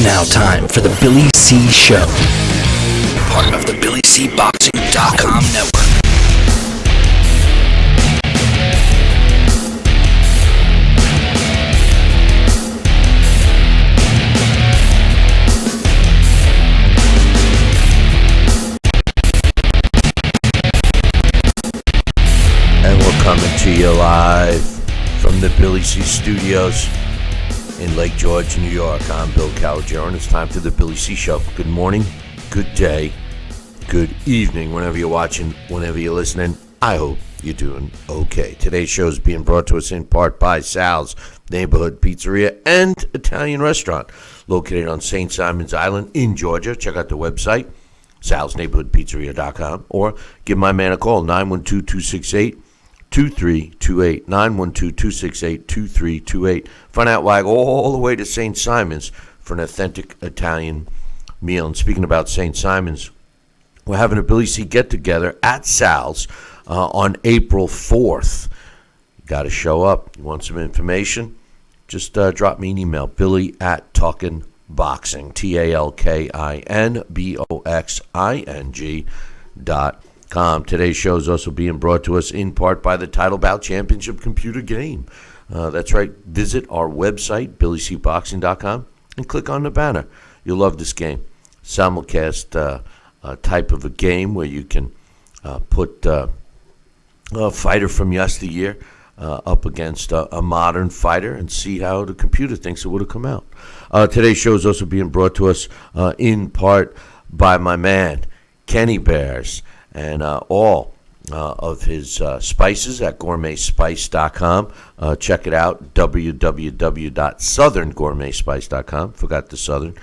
now time for the Billy C. Show, part of the BillyCBoxing.com network. And we're coming to you live from the Billy C. Studios in Lake George, New York. I'm Bill Calogero, and it's time for the Billy C. Show. Good morning, good day, good evening, whenever you're watching, whenever you're listening. I hope you're doing okay. Today's show is being brought to us in part by Sal's Neighborhood Pizzeria and Italian Restaurant, located on St. Simon's Island in Georgia. Check out the website, salsneighborhoodpizzeria.com, or give my man a call, 912-268-2328, 912-268-2328. Find out why I go all the way to St. Simon's for an authentic Italian meal. And speaking about St. Simon's, we're having a Billy C. get-together at Sal's on April 4th. You got to show up. You want some information? Just drop me an email, billy@talkinboxing, TalkinBoxing.com. Today's show is also being brought to us in part by the Title Bout Championship computer game. That's right. Visit our website, BillyCBoxing.com, and click on the banner. You'll love this game. Simulcast type of a game where you can put a fighter from yesteryear up against a modern fighter and see how the computer thinks it would have come out. Today's show is also being brought to us in part by my man, Kenny Bears, and all of his spices at gourmetspice.com. Check it out, www.southerngourmetspice.com. Forgot the Southern.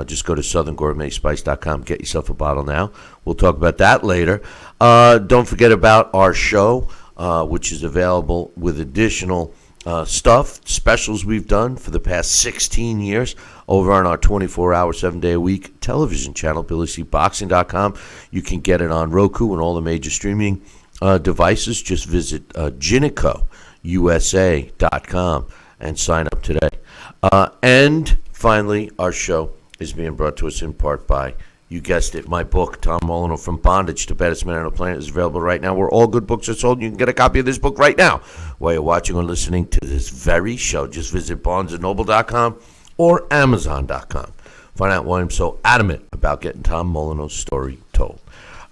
Just go to southerngourmetspice.com. Get yourself a bottle now. We'll talk about that later. Don't forget about our show, which is available with additional stuff, specials we've done for the past 16 years over on our 24-hour, 7-day-a-week television channel, BillyCBoxing.com. You can get it on Roku and all the major streaming devices. Just visit GinicoUSA.com and sign up today. And finally, our show is being brought to us in part by, you guessed it, my book, Tom Molyneux, From Bondage to Baddest Man on the Planet, is available right now where all good books are sold. You can get a copy of this book right now while you're watching or listening to this very show. Just visit BarnesandNoble.com or Amazon.com. Find out why I'm so adamant about getting Tom Molyneux's story told.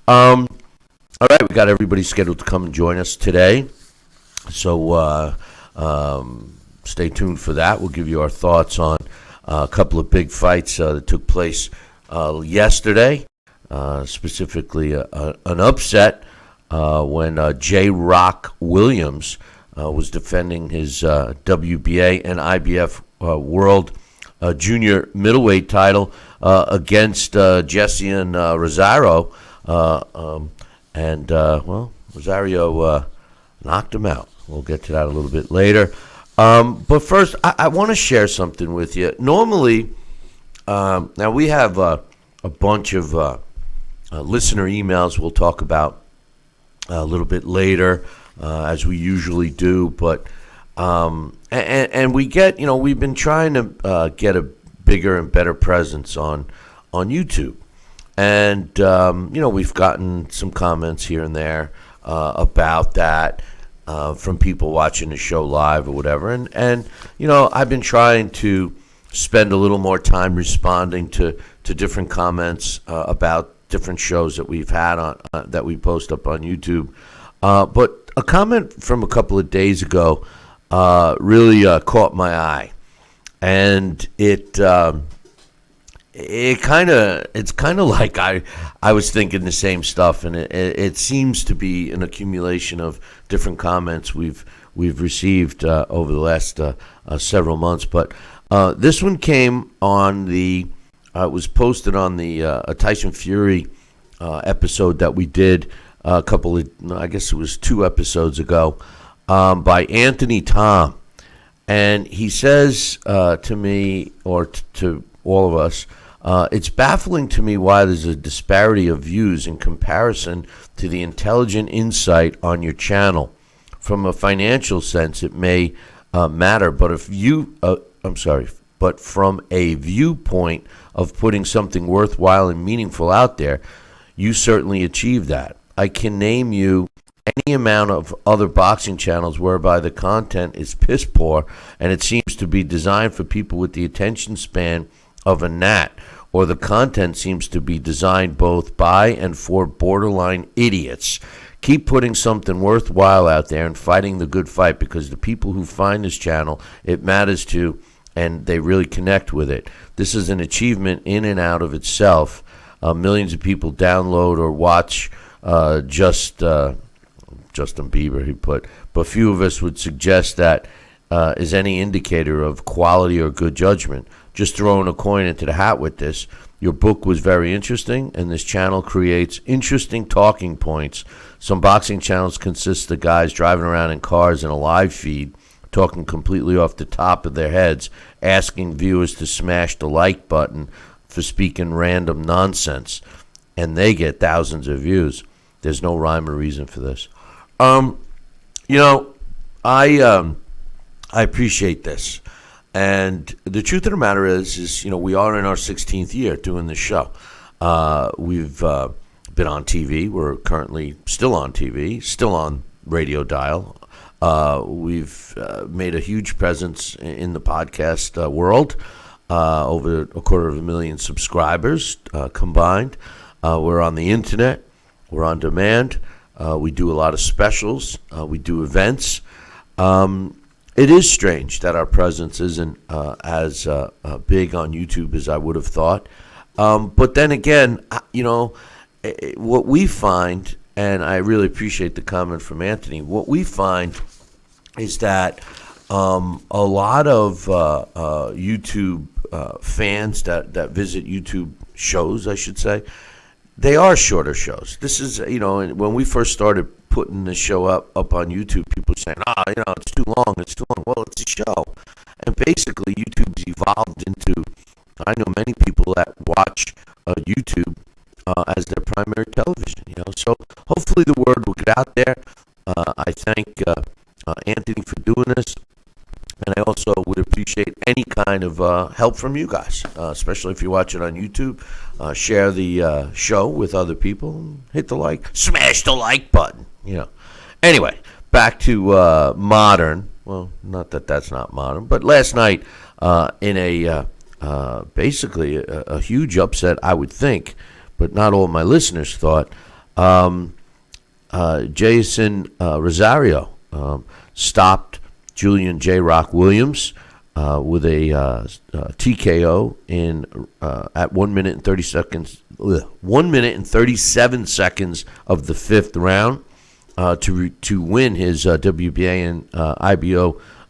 All right, we got everybody scheduled to come and join us today. So stay tuned for that. We'll give you our thoughts on a couple of big fights that took place yesterday, specifically an upset when J. Rock Williams was defending his WBA and IBF World Junior Middleweight title against Jeison Rosario, and Rosario knocked him out. We'll get to that a little bit later. But first, I want to share something with you. Normally, now we have a bunch of listener emails we'll talk about a little bit later, as we usually do. But and we get, we've been trying to get a bigger and better presence on YouTube, and we've gotten some comments here and there about that. From people watching the show live or whatever, and I've been trying to spend a little more time responding to different comments about different shows that we've had on that we post up on YouTube. But a comment from a couple of days ago really caught my eye, and it's kind of like I was thinking the same stuff, and it seems to be an accumulation of different comments we've received over the last several months. But this one came on it was posted on the Tyson Fury episode that we did a couple of, I guess it was 2 episodes ago, by Anthony Tom, and he says to me, or to all of us, it's baffling to me why there's a disparity of views in comparison to the intelligent insight on your channel. From a financial sense, it may matter, but but from a viewpoint of putting something worthwhile and meaningful out there, you certainly achieved that. I can name you any amount of other boxing channels whereby the content is piss poor and it seems to be designed for people with the attention span of a gnat, or the content seems to be designed both by and for borderline idiots. Keep putting something worthwhile out there and fighting the good fight, because the people who find this channel, it matters to, and they really connect with it. This is an achievement in and out of itself. Millions of people download or watch Justin Bieber, he put, but few of us would suggest that is any indicator of quality or good judgment. Just throwing a coin into the hat with this. Your book was very interesting, and this channel creates interesting talking points. Some boxing channels consist of guys driving around in cars in a live feed, talking completely off the top of their heads, asking viewers to smash the like button for speaking random nonsense, and they get thousands of views. There's no rhyme or reason for this. I appreciate this, and the truth of the matter is we are in our 16th year doing this show. We've been on TV. We're currently still on TV, still on radio dial. We've made a huge presence in the podcast world. Over a 250,000 subscribers combined. We're on the internet. We're on demand. We do a lot of specials. We do events. It is strange that our presence isn't as big on YouTube as I would have thought. But then again, what we find, and I really appreciate the comment from Anthony, what we find is that a lot of YouTube fans that visit YouTube shows, I should say, they are shorter shows. This is, when we first started putting the show up on YouTube, people were saying, it's too long. Well, it's a show. And basically, YouTube's evolved into, I know many people that watch YouTube as their primary television, So hopefully the word will get out there. I thank Anthony for doing this. And I also would appreciate any kind of help from you guys, especially if you watch it on YouTube. Share the show with other people. Hit the like, smash the like button. Anyway, back to modern. Well, not that that's not modern, but last night in a basically a huge upset, I would think, but not all my listeners thought. Jeison Rosario stopped Julian J-Rock Williams with a TKO in at 1 minute and 30 seconds. 1 minute and 37 seconds of the fifth round to win his WBA and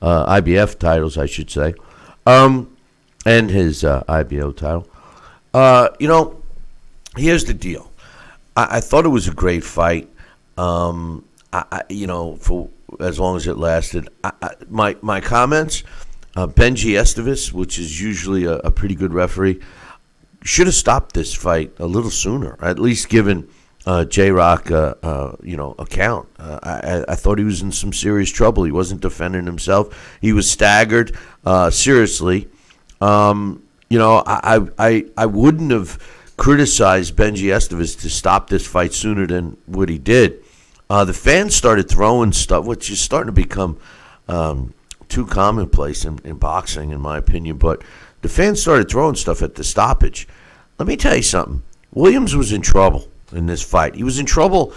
IBF titles, I should say, and his IBO title. Here's the deal. I thought it was a great fight. For as long as it lasted. My comments, Benji Estevez, which is usually a pretty good referee, should have stopped this fight a little sooner, at least given J-Rock a count. I thought he was in some serious trouble. He wasn't defending himself. He was staggered, seriously. I wouldn't have criticized Benji Estevez to stop this fight sooner than what he did. The fans started throwing stuff, which is starting to become too commonplace in boxing, in my opinion. But the fans started throwing stuff at the stoppage. Let me tell you something. Williams was in trouble in this fight. He was in trouble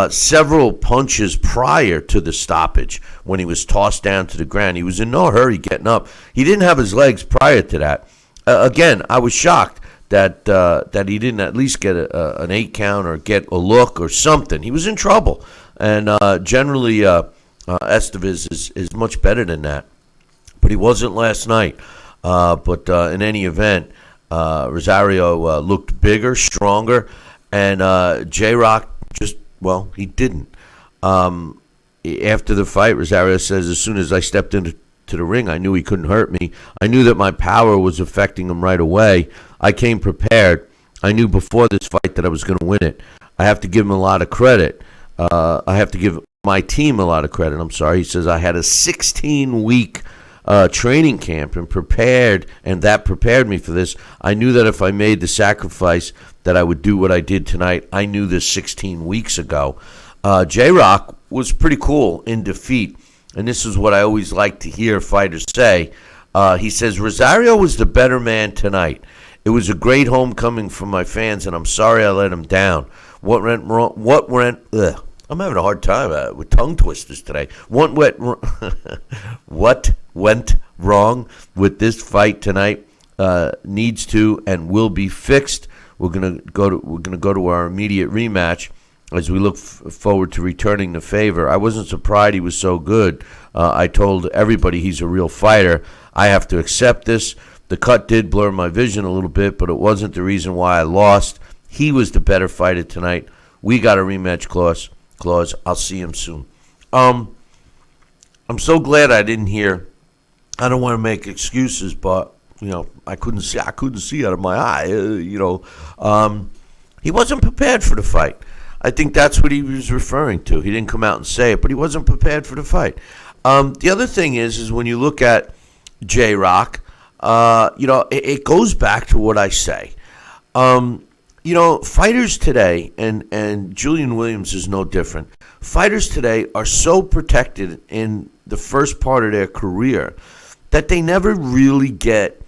several punches prior to the stoppage when he was tossed down to the ground. He was in no hurry getting up. He didn't have his legs prior to that. Again, I was shocked that he didn't at least get an 8 count or get a look or something. He was in trouble. And generally, Estevez is much better than that. But he wasn't last night. But in any event, Rosario looked bigger, stronger, and J-Rock he didn't. After the fight, Rosario says, as soon as I stepped into the ring, I knew he couldn't hurt me. I knew that my power was affecting him right away. I came prepared. I knew before this fight that I was going to win it. I have to give him a lot of credit. I have to give my team a lot of credit. I'm sorry. He says I had a 16-week training camp and prepared, and that prepared me for this. I knew that if I made the sacrifice that I would do what I did tonight. I knew this 16 weeks ago. J-Rock was pretty cool in defeat, and this is what I always like to hear fighters say. He says, Rosario was the better man tonight. It was a great homecoming for my fans, and I'm sorry I let him down. What went wrong? I'm having a hard time with tongue twisters today. What went wrong with this fight tonight needs to and will be fixed. We're gonna go to our immediate rematch as we look forward to returning the favor. I wasn't surprised he was so good. I told everybody he's a real fighter. I have to accept this. The cut did blur my vision a little bit, but it wasn't the reason why I lost. He was the better fighter tonight. We got a rematch clause. I'll see him soon. I'm so glad I didn't hear. I don't want to make excuses, but I couldn't see out of my eye. He wasn't prepared for the fight. I think that's what he was referring to. He didn't come out and say it, but he wasn't prepared for the fight. The other thing is when you look at J-Rock, it goes back to what I say. Fighters today, and Julian Williams is no different. Fighters today are so protected in the first part of their career that they never really get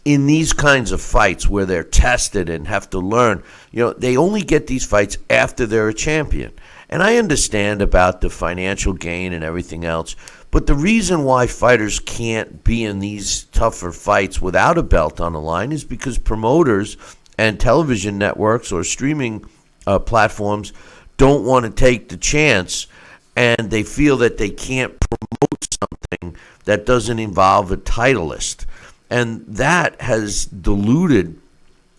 in these kinds of fights where they're tested and have to learn. They only get these fights after they're a champion. And I understand about the financial gain and everything else, but the reason why fighters can't be in these tougher fights without a belt on the line is because promoters and television networks or streaming platforms don't want to take the chance, and they feel that they can't promote something that doesn't involve a titleist. And that has diluted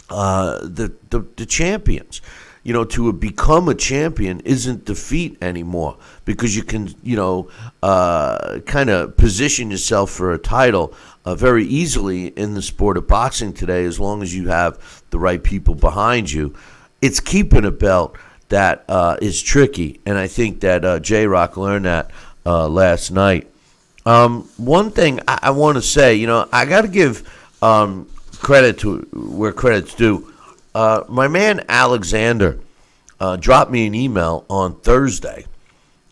the champions. To become a champion isn't defeat anymore, because you can, kind of position yourself for a title very easily in the sport of boxing today, as long as you have the right people behind you. It's keeping a belt that is tricky, and I think that J-Rock learned that last night. One thing I want to say, I got to give credit to where credit's due. My man Alexander dropped me an email on Thursday,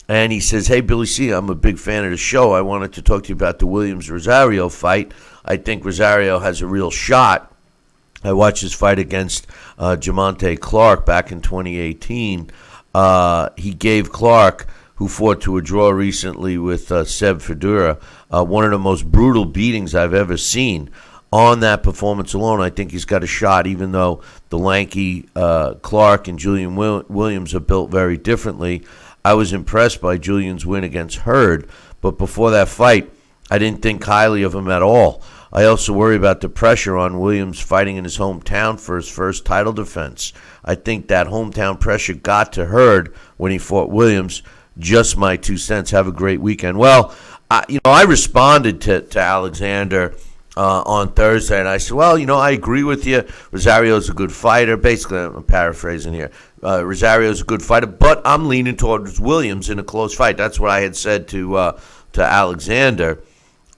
and he says, hey, Billy C., I'm a big fan of the show. I wanted to talk to you about the Williams-Rosario fight. I think Rosario has a real shot. I watched his fight against Jamonte Clark back in 2018. He gave Clark, who fought to a draw recently with Seb Fedura, one of the most brutal beatings I've ever seen. On that performance alone, I think he's got a shot, even though the lanky Clark and Julian Williams are built very differently. I was impressed by Julian's win against Hurd, but before that fight, I didn't think highly of him at all. I also worry about the pressure on Williams fighting in his hometown for his first title defense. I think that hometown pressure got to Hurd when he fought Williams. Just my 2 cents. Have a great weekend. Well, I responded to Alexander on Thursday, and I said, well, I agree with you. Rosario's a good fighter. Basically, I'm paraphrasing here. Rosario's a good fighter, but I'm leaning towards Williams in a close fight. That's what I had said to Alexander.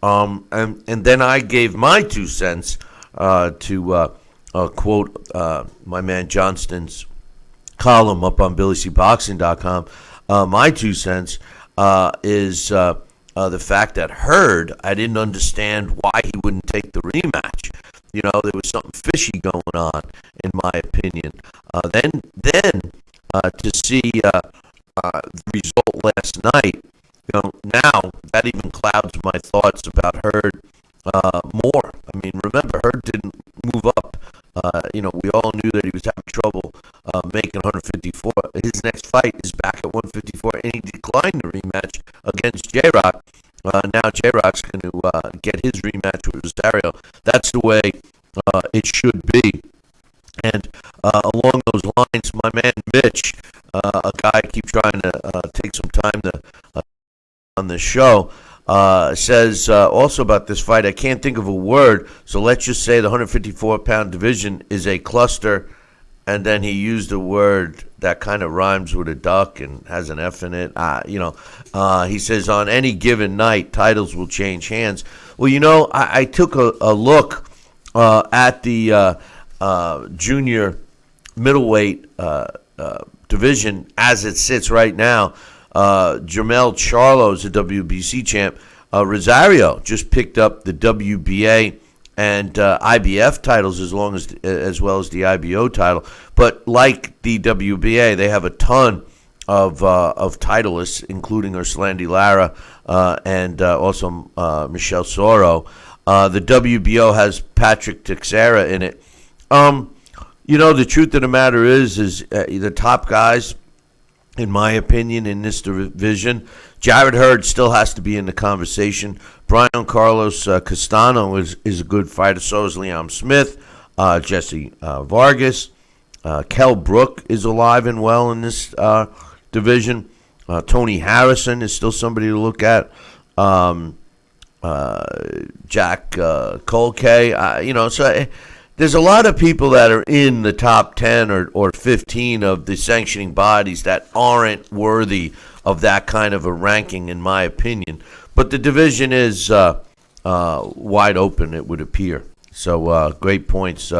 And then I gave my 2 cents to quote my man Johnston's column up on BillyCBoxing.com. My 2 cents is the fact that Hurd, I didn't understand why he wouldn't take the rematch. There was something fishy going on, in my opinion. Then to see the result last night, now that even clouds my thoughts about Hurd more. I mean, remember, Hurd didn't move up. We all knew that he was having trouble making 154. His next fight is back at 154, and he declined the rematch against J-Rock. Now J-Rock's going to get his rematch with Rosario. That's the way it should be. And along those lines, my man Mitch, a guy I keep trying to take some time to on the show, says also about this fight, I can't think of a word, so let's just say the 154-pound division is a cluster, and then he used a word that kind of rhymes with a duck and has an F in it. He says, on any given night, titles will change hands. Well, I took a look at the junior middleweight division as it sits right now. Jermell Charlo's a WBC champ. Rosario just picked up the WBA and IBF titles as well as the IBO title. But like the WBA, they have a ton of titleists, including Ursulandi Lara and also Michelle Soro. The WBO has Patrick Teixeira in it. The truth of the matter is the top guys, in my opinion, in this division, Jared Hurd still has to be in the conversation. Brian Carlos Castano is a good fighter. So is Liam Smith, Jesse Vargas. Kell Brook is alive and well in this division. Tony Harrison is still somebody to look at. Jack Colkay. So there's a lot of people that are in the top 10 or 15 of the sanctioning bodies that aren't worthy of that kind of a ranking, in my opinion. But the division is wide open, it would appear. So great points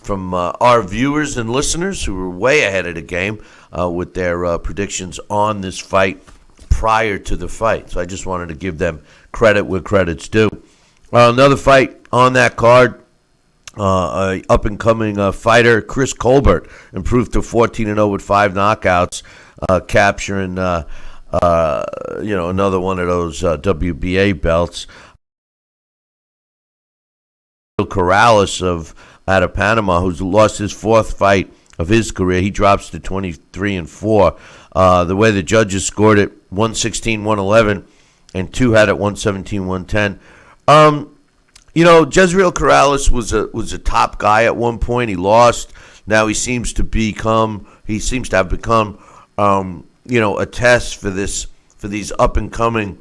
from our viewers and listeners who were way ahead of the game with their predictions on this fight prior to the fight. So I just wanted to give them credit where credit's due. Another fight on that card. Up-and-coming fighter Chris Colbert improved to 14-0 with 5 knockouts, capturing another one of those WBA belts. Corrales out of Panama, who's lost his 4th fight of his career, he drops to 23-4. The way the judges scored it, 116-111, and 2 had it 117-110. Jezreel Corrales was a top guy at one point. He lost. Now he seems to have become a test for these up and coming,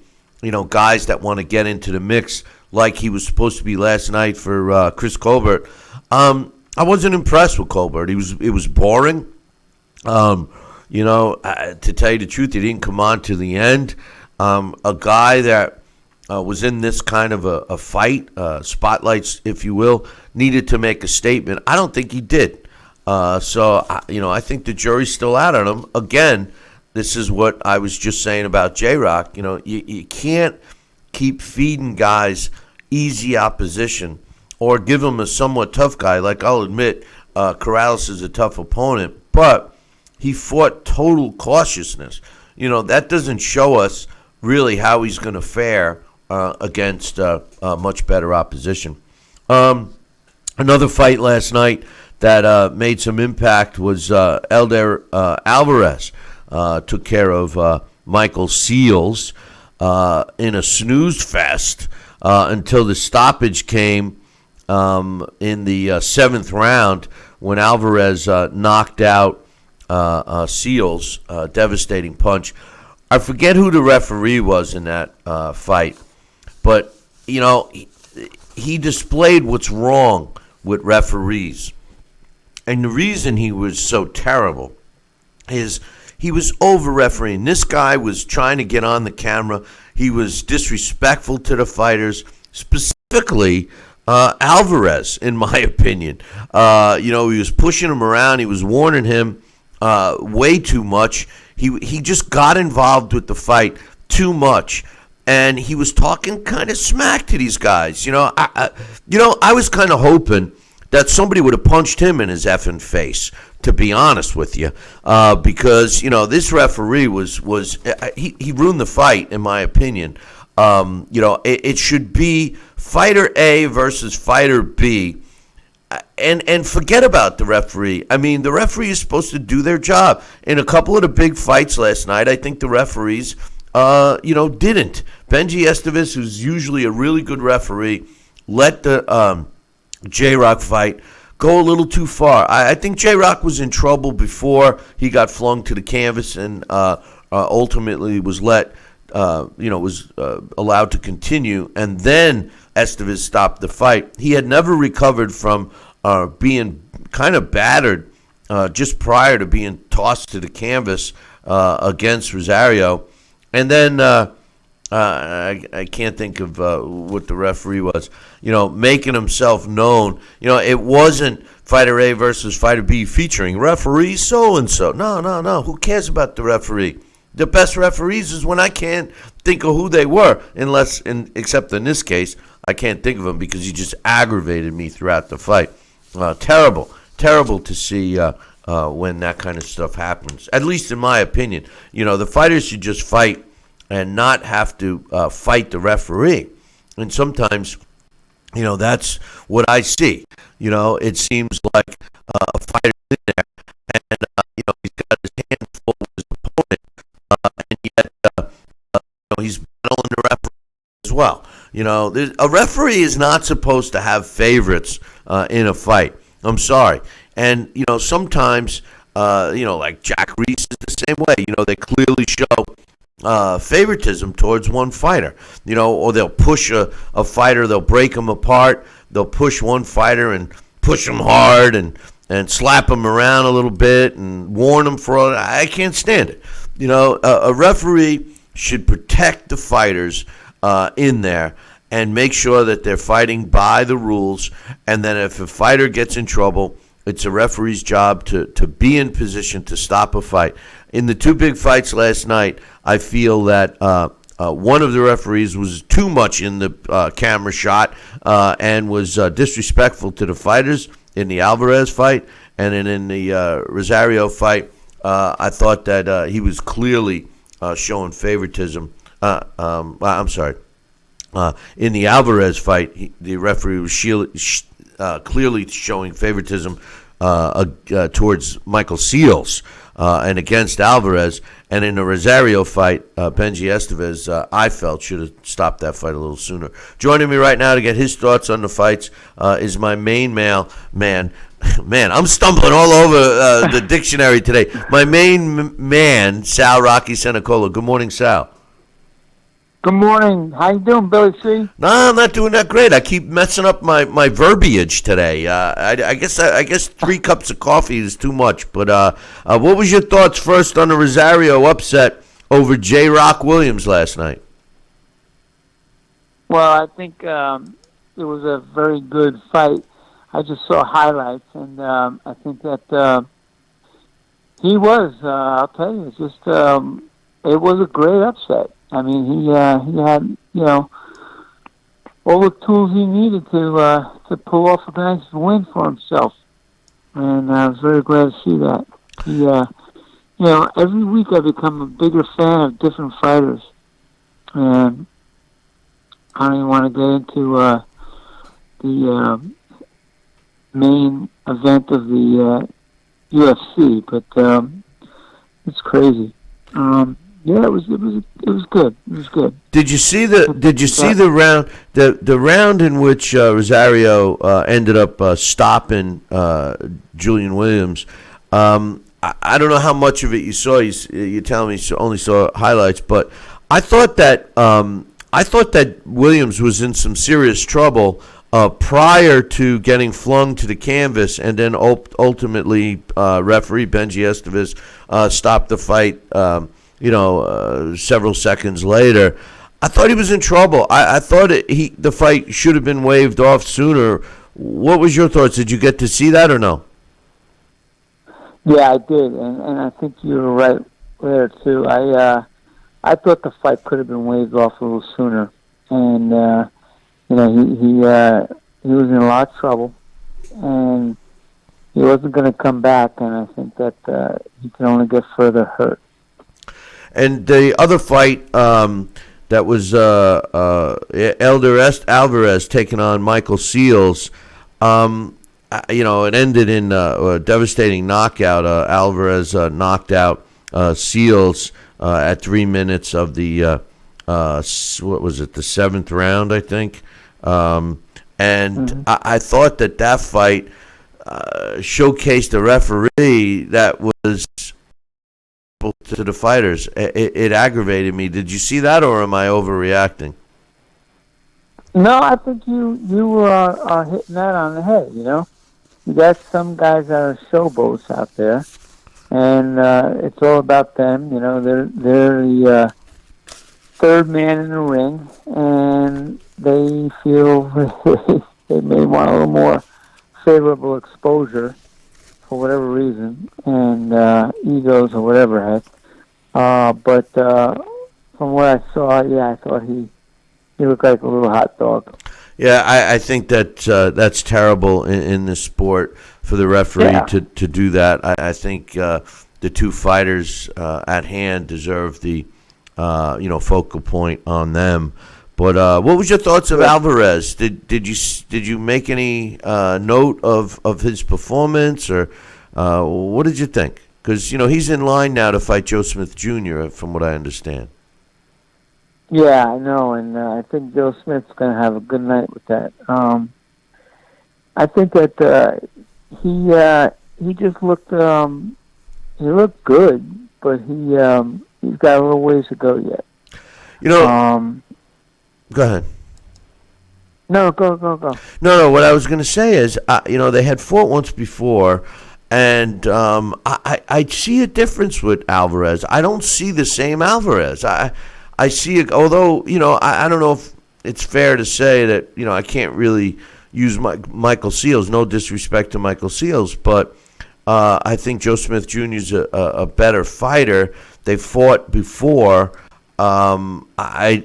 guys that want to get into the mix like he was supposed to be last night for Chris Colbert. I wasn't impressed with Colbert. It was boring. To tell you the truth, he didn't come on to the end. A guy that was in this kind of a fight, spotlights, if you will, needed to make a statement. I don't think he did. I think the jury's still out on him. Again, this is what I was just saying about J-Rock. You can't keep feeding guys easy opposition or give them a somewhat tough guy. Like, I'll admit, Corrales is a tough opponent, but he fought total cautiousness. That doesn't show us really how he's going to fare against much better opposition. Another fight last night that made some impact was Elder Alvarez took care of Michael Seals in a snooze fest until the stoppage came in the 7th round when Alvarez knocked out Seals, devastating punch. I forget who the referee was in that fight, but, he displayed what's wrong with referees. And the reason he was so terrible is he was over-refereeing. This guy was trying to get on the camera. He was disrespectful to the fighters, specifically Alvarez, in my opinion. He was pushing him around. He was warning him way too much. He just got involved with the fight too much. And he was talking kind of smack to these guys. I was kind of hoping that somebody would have punched him in his effing face, to be honest with you, because this referee he ruined the fight, in my opinion. It should be fighter A versus fighter B, and forget about the referee. I mean, the referee is supposed to do their job. In a couple of the big fights last night, I think the referees didn't. Benji Estevez, who's usually a really good referee, let the J-Rock fight go a little too far. I think J-Rock was in trouble before he got flung to the canvas and ultimately was allowed to continue, and then Estevez stopped the fight. He had never recovered from being kind of battered just prior to being tossed to the canvas against Rosario. And then I can't think of what the referee was. Making himself known. It wasn't Fighter A versus Fighter B featuring referee so and so. No. Who cares about the referee? The best referees is when I can't think of who they were, except in this case, I can't think of them because he just aggravated me throughout the fight. Terrible to see when that kind of stuff happens. At least in my opinion, the fighters should just fight and not have to fight the referee. And sometimes, that's what I see. It seems like a fighter's in there, and he's got his hand full with his opponent, and yet he's battling the referee as well. A referee is not supposed to have favorites in a fight. I'm sorry. And, sometimes, like Jack Reese is the same way. They clearly show favoritism towards one fighter, or they'll push a fighter, they'll break them apart, they'll push one fighter and push them hard and slap them around a little bit and warn them for all. I can't stand it. A referee should protect the fighters in there and make sure that they're fighting by the rules, and then if a fighter gets in trouble, it's a referee's job to be in position to stop a fight. In the two big fights last night, I feel that one of the referees was too much in the camera shot and was disrespectful to the fighters in the Alvarez fight, and then in the Rosario fight, I thought that he was clearly showing favoritism. I'm sorry. In the Alvarez fight, the referee was clearly showing favoritism towards Michael Seals and against Alvarez. And in the Rosario fight, Benji Estevez, I felt, should have stopped that fight a little sooner. Joining me right now to get his thoughts on the fights is my main man. Man, I'm stumbling all over the dictionary today. My main man, Sal Rocky Senecola. Good morning, Sal. Good morning. How you doing, Billy C? No, I'm not doing that great. I keep messing up my verbiage today. I guess 3 cups of coffee is too much. But what was your thoughts first on the Rosario upset over J. Rock Williams last night? Well, I think it was a very good fight. I just saw highlights, and I think that he was. I'll tell you, it's just it was a great upset. I mean, he had, all the tools he needed to pull off a nice win for himself, and I was very glad to see that. He, every week I become a bigger fan of different fighters, and I don't even want to get into the main event of the UFC, but it's crazy. Yeah, it was good. It was good. Did you see the round the round in which Rosario ended up stopping Julian Williams? I don't know how much of it you saw. You tell me you only saw highlights, but I thought that Williams was in some serious trouble prior to getting flung to the canvas, and then ultimately referee Benji Estevez stopped the fight. Several seconds later, I thought he was in trouble. I thought the fight should have been waved off sooner. What was your thoughts? Did you get to see that or no? Yeah, I did, and I think you were right there too. I thought the fight could have been waved off a little sooner, and he was in a lot of trouble, and he wasn't going to come back. And I think that he can only get further hurt. And the other fight that was Elder Alvarez taking on Michael Seals, it ended in a devastating knockout. Alvarez knocked out Seals at 3 minutes of the, what was it, the 7th round, I think. I thought that fight showcased a referee that was to the fighters. It aggravated me. Did you see that, or am I overreacting? No, I think you are hitting that on the head. You got some guys that are showboats out there, and it's all about them. They're third man in the ring, and they feel they may want a little more favorable exposure for whatever reason, and egos or whatever heck. But from what I saw, yeah, I thought he looked like a little hot dog. Yeah, I think that that's terrible in this sport for the referee to do that. I think the two fighters at hand deserve the focal point on them. But what was your thoughts of Alvarez? Did you make any note of his performance, or what did you think? Because he's in line now to fight Joe Smith Jr. From what I understand. Yeah, I know, and I think Joe Smith's going to have a good night with that. I think that he just looked he looked good, but he's got a little ways to go yet. Go ahead. No, go. No. What I was going to say is, they had fought once before, and I see a difference with Alvarez. I don't see the same Alvarez. I see it, although, I don't know if it's fair to say that, I can't really use Michael Seals, no disrespect to Michael Seals, but I think Joe Smith Jr. is a better fighter. They fought before, I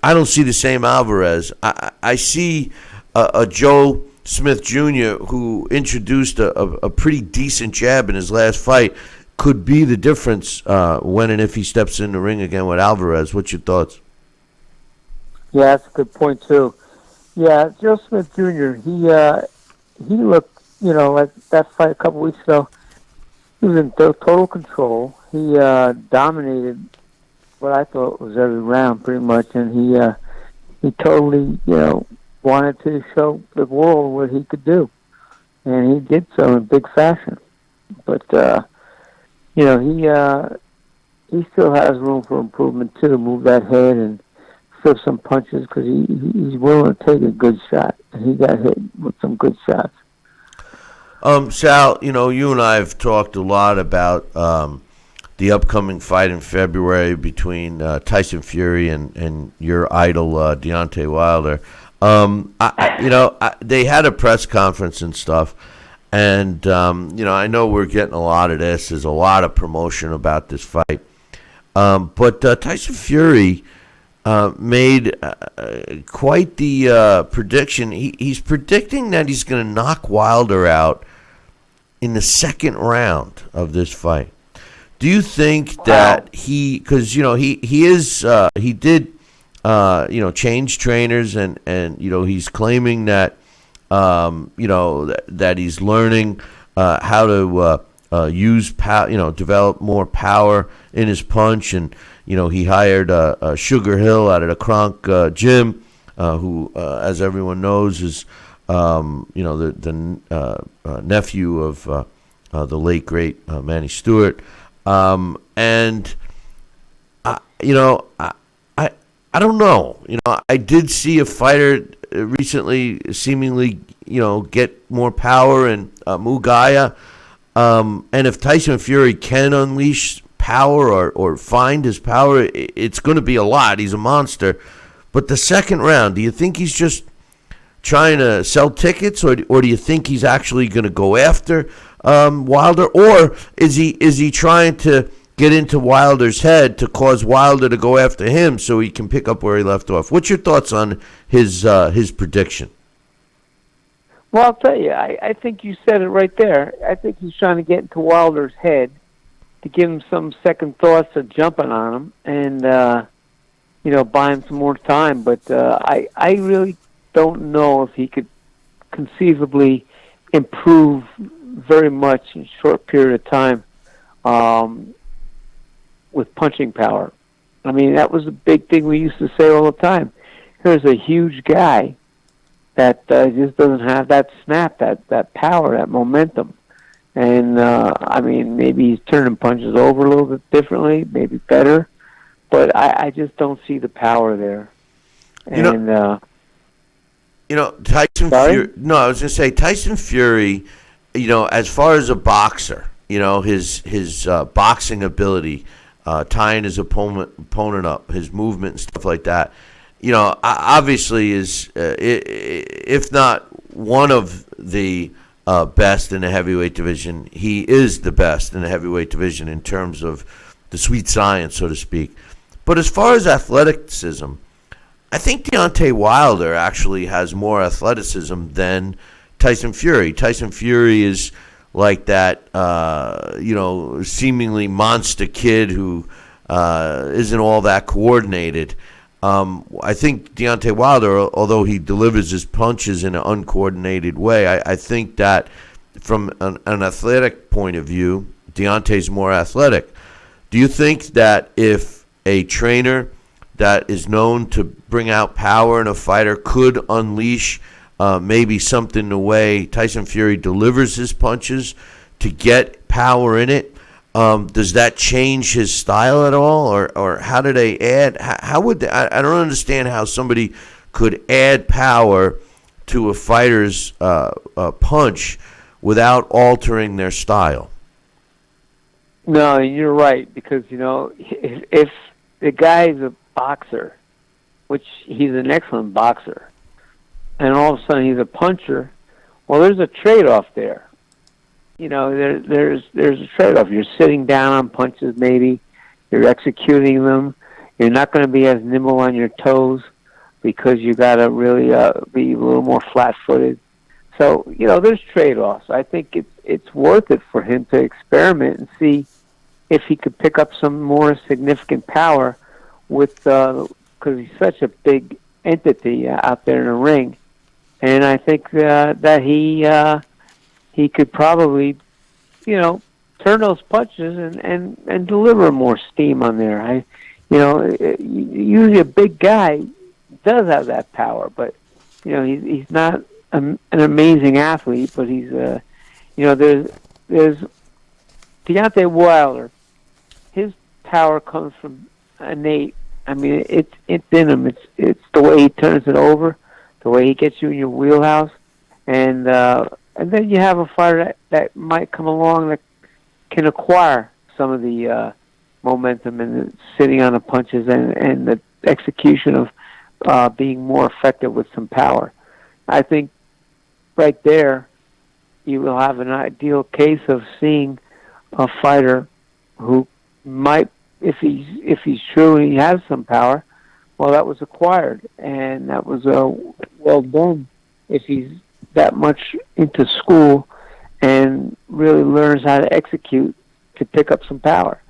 don't see the same Alvarez. I see a Joe Smith Jr. who introduced a pretty decent jab in his last fight. Could be the difference when and if he steps in the ring again with Alvarez. What's your thoughts? Yeah, that's a good point too. Yeah, Joe Smith Jr. He looked, like that fight a couple weeks ago. He was in total control. He dominated what I thought was every round pretty much, and he totally wanted to show the world what he could do, and he did so in big fashion. But he still has room for improvement too. Move that head and throw some punches because he's willing to take a good shot, and he got hit with some good shots. Sal, you and I have talked a lot about the upcoming fight in February between Tyson Fury and your idol Deontay Wilder. They had a press conference and stuff. And, I know we're getting a lot of this. There's a lot of promotion about this fight. But Tyson Fury made quite the prediction. He's predicting that he's going to knock Wilder out in the second round of this fight. Do you think that because, he did, change trainers and he's claiming that, that he's learning how to use power, develop more power in his punch, and he hired Sugar Hill out of the Kronk gym, who, as everyone knows, is the nephew of the late great Manny Stewart, and I don't know. I did see a fighter recently seemingly, get more power in Mugaya. And if Tyson Fury can unleash power or find his power, it's going to be a lot. He's a monster. But the second round, do you think he's just trying to sell tickets, or do you think he's actually going to go after Wilder? Or is he trying to get into Wilder's head to cause Wilder to go after him so he can pick up where he left off? What's your thoughts on his prediction? Well, I'll tell you, I think you said it right there. I think he's trying to get into Wilder's head to give him some second thoughts of jumping on him and, buy him some more time. But I really don't know if he could conceivably improve very much in a short period of time. With punching power. I mean, that was a big thing we used to say all the time. Here's a huge guy that just doesn't have that snap, that power, that momentum. And, maybe he's turning punches over a little bit differently, maybe better, but I just don't see the power there. And, Tyson Fury... No, I was going to say, Tyson Fury, as far as a boxer, his boxing ability... tying his opponent up, his movement and stuff like that. Obviously is, if not one of the best in the heavyweight division, he is the best in the heavyweight division in terms of the sweet science, so to speak. But as far as athleticism, I think Deontay Wilder actually has more athleticism than Tyson Fury. Tyson Fury is like that, seemingly monster kid who isn't all that coordinated. I think Deontay Wilder, although he delivers his punches in an uncoordinated way, I think that from an athletic point of view, Deontay's more athletic. Do you think that if a trainer that is known to bring out power in a fighter could unleash maybe something the way Tyson Fury delivers his punches to get power in it? Does that change his style at all, or how do they add? How would they, I don't understand how somebody could add power to a fighter's punch without altering their style. No, you're right, because if the guy's a boxer, which he's an excellent boxer, and all of a sudden he's a puncher, well, there's a trade-off there. There's a trade-off. You're sitting down on punches, maybe. You're executing them. You're not going to be as nimble on your toes because you got to really be a little more flat-footed. So, there's trade-offs. I think it's worth it for him to experiment and see if he could pick up some more significant power with, because he's such a big entity out there in the ring. And I think that he could probably, turn those punches and deliver more steam on there. Usually a big guy does have that power, but he's not an amazing athlete. But he's there's Deontay Wilder. His power comes from innate. I mean, it's in him. It's the way he turns it over, the way he gets you in your wheelhouse, and then you have a fighter that might come along that can acquire some of the momentum and the sitting on the punches and the execution of being more effective with some power. I think right there you will have an ideal case of seeing a fighter who might, if he's true and he has some power, well, that was acquired, and that was well done if he's that much into school and really learns how to execute to pick up some power.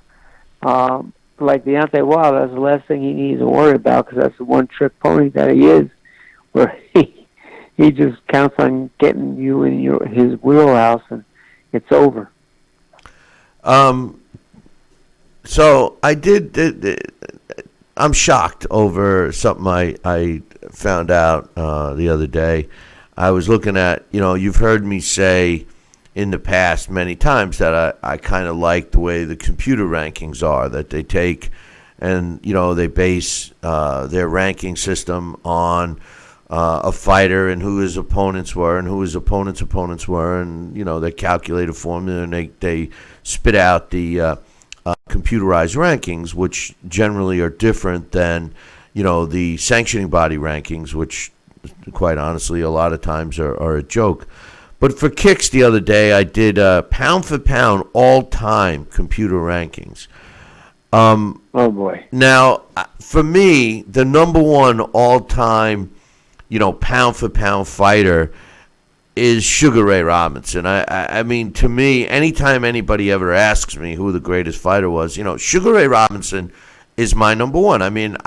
Like Deontay Wilder, that's the last thing he needs to worry about, because that's the one-trick pony that he is, where he just counts on getting you in his wheelhouse, and it's over. So I'm shocked over something I found out the other day. I was looking at, you've heard me say in the past many times that I kind of like the way the computer rankings are, that they take and, they base their ranking system on a fighter and who his opponents were and who his opponents' opponents were, and, they calculate a formula and they spit out the computerized rankings, which generally are different than, the sanctioning body rankings, which quite honestly a lot of times are a joke. But for kicks the other day, I did pound for pound all-time computer rankings. Oh boy! Now, for me, the number one all-time, pound for pound fighter is Sugar Ray Robinson. I mean, to me, anytime anybody ever asks me who the greatest fighter was, Sugar Ray Robinson is my number one. I mean,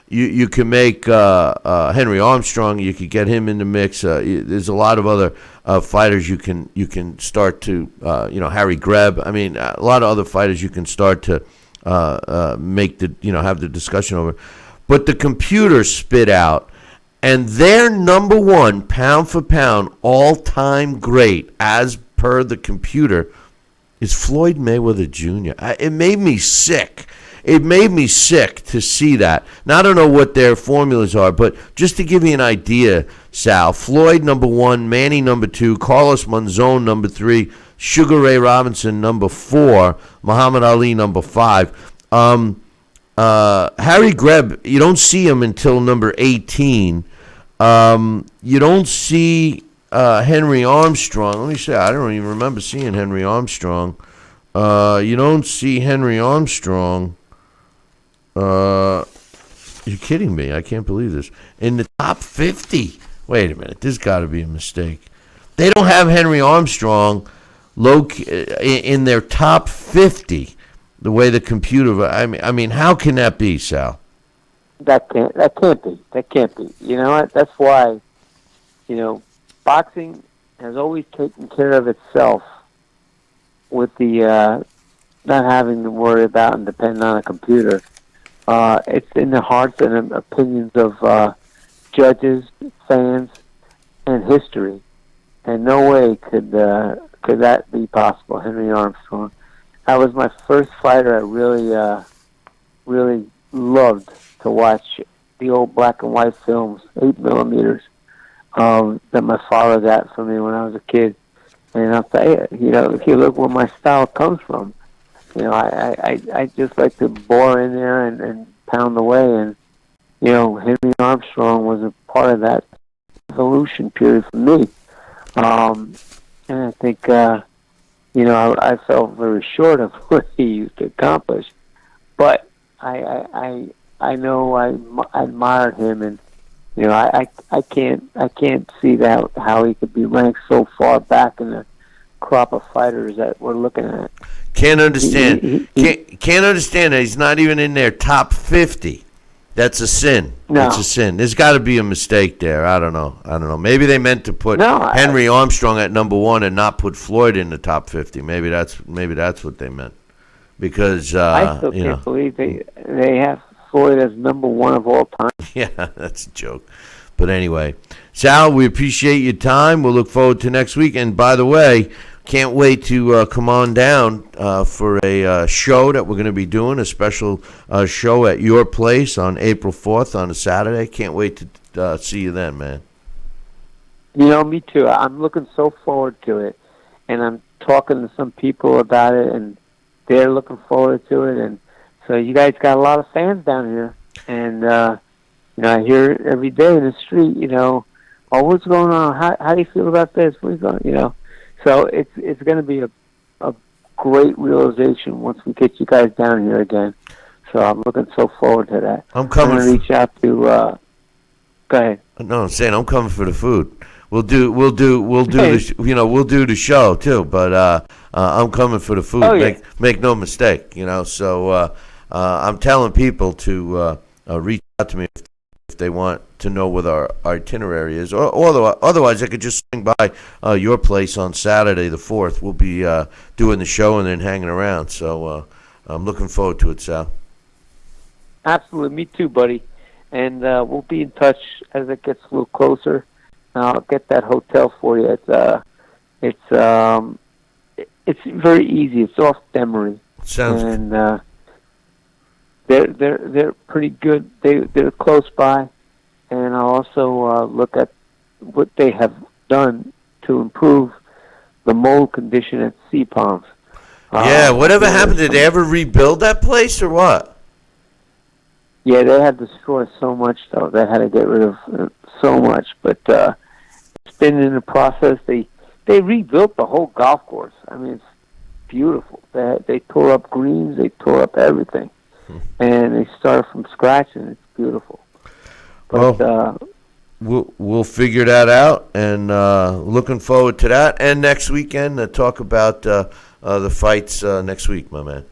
you can make Henry Armstrong. You could get him in the mix. There's a lot of other fighters you can start to, Harry Greb. I mean, a lot of other fighters you can start to make the, have the discussion over. But the computer spit out, and their number one pound for pound all-time great, as per the computer, is Floyd Mayweather Jr. It made me sick. It made me sick to see that. Now, I don't know what their formulas are, but just to give you an idea, Sal, Floyd number one, Manny number two, Carlos Monzon number three, Sugar Ray Robinson number four, Muhammad Ali number five. Harry Greb, you don't see him until number 18. You don't see Henry Armstrong. Let me say, I don't even remember seeing Henry Armstrong. You don't see Henry Armstrong. You're kidding me. I can't believe this. In the top 50. Wait a minute. This got to be a mistake. They don't have Henry Armstrong in their top 50. The way the computer, I mean, how can that be, Sal? That can't be. You know what? That's why, boxing has always taken care of itself with the not having to worry about and depend on a computer. It's in the hearts and opinions of judges, fans, and history. And no way could that be possible, Henry Armstrong. That was my first fighter I really loved to watch the old black and white films, 8 millimeters, that my father got for me when I was a kid. And I'll tell you, if you look where my style comes from, I just like to bore in there and pound away. And, Henry Armstrong was a part of that evolution period for me. And I think, I fell very short of what he used to accomplish. But I know I admired him, and I can't see that how he could be ranked so far back in the crop of fighters that we're looking at. Can't understand. Can't understand that he's not even in their top 50. That's a sin. No. It's a sin. There's got to be a mistake there. I don't know. Maybe they meant to put Henry Armstrong at number 1 and not put Floyd in the top 50. Maybe that's what they meant. Because I still can't believe they have Floyd as number 1 of all time. Yeah, that's a joke. But anyway, Sal, we appreciate your time. We'll look forward to next week. And by the way, can't wait to come on down for a show that we're going to be doing, a special show at your place on April 4th on a Saturday. Can't wait to see you then, man. Me too. I'm looking so forward to it. And I'm talking to some people about it, and they're looking forward to it. And so you guys got a lot of fans down here. And, I hear it every day in the street, what's going on? How do you feel about this? What's going So it's going to be a great realization once we get you guys down here again. So I'm looking so forward to that. I'm coming. I'm going to reach out to. Go ahead. No, I'm saying I'm coming for the food. We'll do the show too. But I'm coming for the food. Oh, yeah. Make no mistake. So I'm telling people to reach out to me if they want to know what our itinerary is, or otherwise I could just swing by your place on Saturday the 4th. We'll be doing the show and then hanging around. So I'm looking forward to it, Sal. Absolutely, me too, buddy. And we'll be in touch as it gets a little closer. I'll get that hotel for you. It's very easy. It's off Demery. Sounds. And they're pretty good. They're close by, and I'll also look at what they have done to improve the mold condition at Sea Palms. Yeah, whatever happened? Did they ever rebuild that place or what? Yeah, they had destroyed so much, though. They had to get rid of so much, but it's been in the process. They rebuilt the whole golf course. I mean, it's beautiful. They tore up greens. They tore up everything. And they started from scratch, and it's beautiful. But, we'll figure that out, and looking forward to that. And next weekend, talk about the fights next week, my man.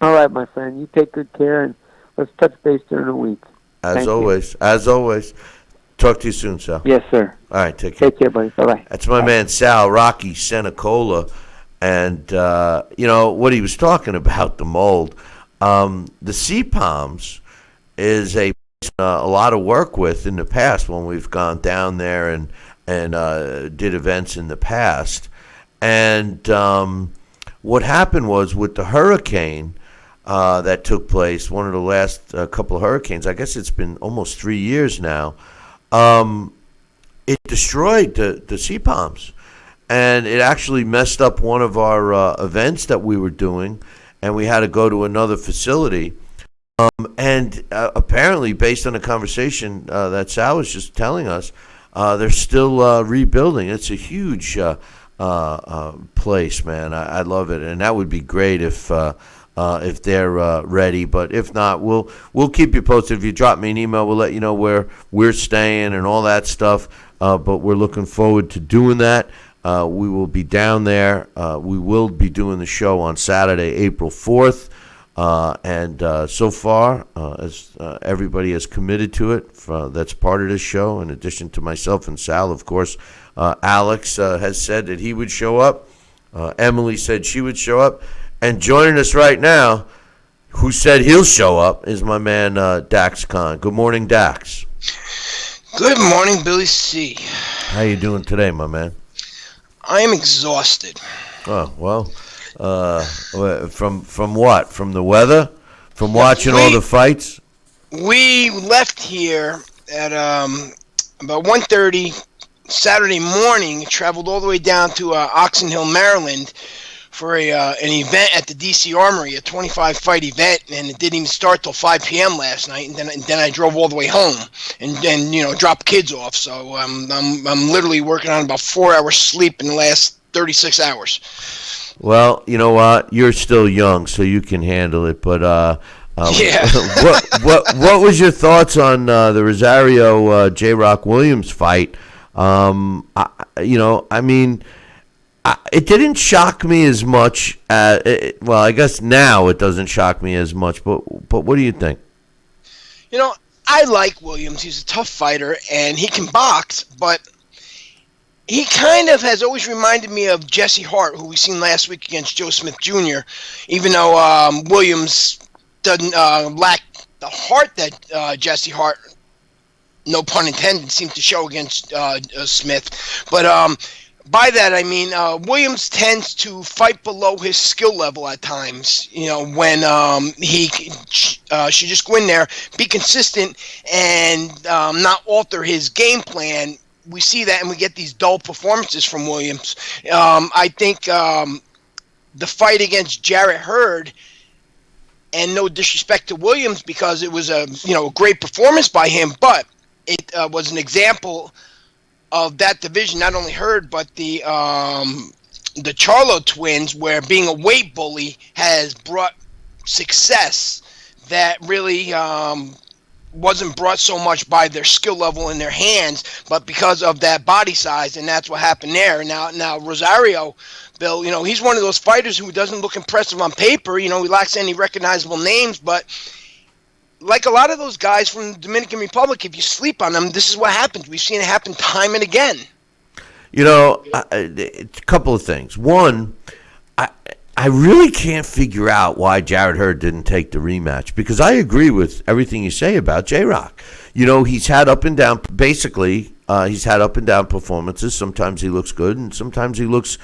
All right, my friend. You take good care, and let's touch base during the week. As always. Talk to you soon, Sal. Yes, sir. All right, take care. Take care, buddy. Bye-bye. That's my man, Sal Rocky Senecola. And, what he was talking about, the mold. The Sea Palms is a lot of work with in the past when we've gone down there and did events in the past. And what happened was with the hurricane that took place, one of the last couple of hurricanes, I guess it's been almost 3 years now, it destroyed the Sea Palms. And it actually messed up one of our events that we were doing. and we had to go to another facility. And apparently, based on the conversation that Sal was just telling us, they're still rebuilding. It's a huge place, man. I love it, and that would be great if they're ready. But if not, we'll keep you posted. If you drop me an email, we'll let you know where we're staying and all that stuff. But we're looking forward to doing that. We will be down there. We will be doing the show on Saturday, April 4th. And so far, as everybody has committed to it, that's part of this show, in addition to myself and Sal, of course. Alex has said that he would show up. Emily said she would show up. And joining us right now, who said he'll show up, is my man Dax Khan. Good morning, Dax. Good morning, Billy C. How you doing today, my man? I am exhausted. Oh, well... from what? From the weather? From watching all the fights? We left here at about 1:30 Saturday morning. Traveled all the way down to Oxon Hill, Maryland, for an event at the DC Armory, a 25-fight event, and it didn't even start till 5 p.m. last night. And then I drove all the way home and dropped kids off. So I'm literally working on about 4 hours sleep in the last 36 hours. Well, you know what? You're still young, so you can handle it. But yeah. what was your thoughts on the Rosario J-Rock Williams fight? It didn't shock me as much. Well, I guess now it doesn't shock me as much. But what do you think? I like Williams. He's a tough fighter, and he can box, but he kind of has always reminded me of Jesse Hart, who we seen last week against Joe Smith Jr., even though Williams doesn't lack the heart that Jesse Hart, no pun intended, seemed to show against Smith. But by that, I mean Williams tends to fight below his skill level at times, when he should just go in there, be consistent, and not alter his game plan. We see that, and we get these dull performances from Williams. I think the fight against Jarrett Hurd, and no disrespect to Williams, because it was a great performance by him, but it was an example of that division. Not only Hurd, but the Charlo twins, where being a weight bully has brought success that really wasn't brought so much by their skill level in their hands, but because of that body size, and that's what happened there. Now Rosario, Bill, he's one of those fighters who doesn't look impressive on paper. He lacks any recognizable names, but like a lot of those guys from the Dominican Republic, if you sleep on them, this is what happens. We've seen it happen time and again. A couple of things. One, I really can't figure out why Jarrett Hurd didn't take the rematch, because I agree with everything you say about J-Rock. He's had up and down, basically, he's had up and down performances. Sometimes he looks good, and sometimes he looks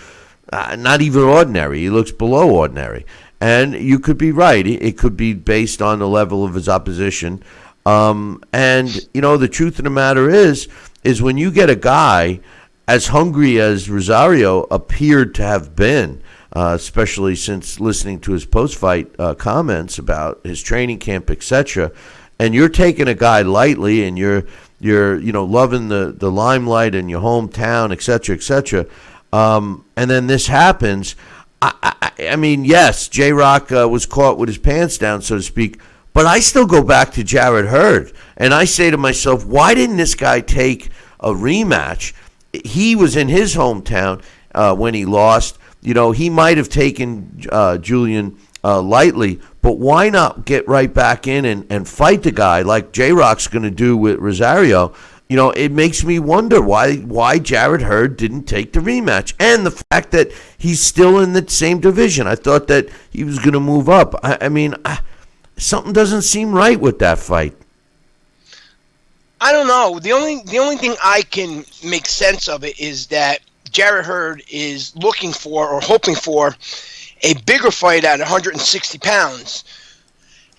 not even ordinary. He looks below ordinary. And you could be right. It could be based on the level of his opposition. The truth of the matter is when you get a guy as hungry as Rosario appeared to have been, especially since listening to his post-fight comments about his training camp, etc., and you're taking a guy lightly, and you're loving the limelight in your hometown, etc., and then this happens. I mean, yes, J-Rock was caught with his pants down, so to speak, but I still go back to Jarrett Hurd, and I say to myself, why didn't this guy take a rematch? He was in his hometown when he lost. He might have taken Julian lightly, but why not get right back in and fight the guy like J-Rock's going to do with Rosario? It makes me wonder why Jarrett Hurd didn't take the rematch, and the fact that he's still in the same division. I thought that he was going to move up. Something doesn't seem right with that fight. I don't know. The only thing I can make sense of it is that Jarrett Hurd is looking for or hoping for a bigger fight at 160 pounds.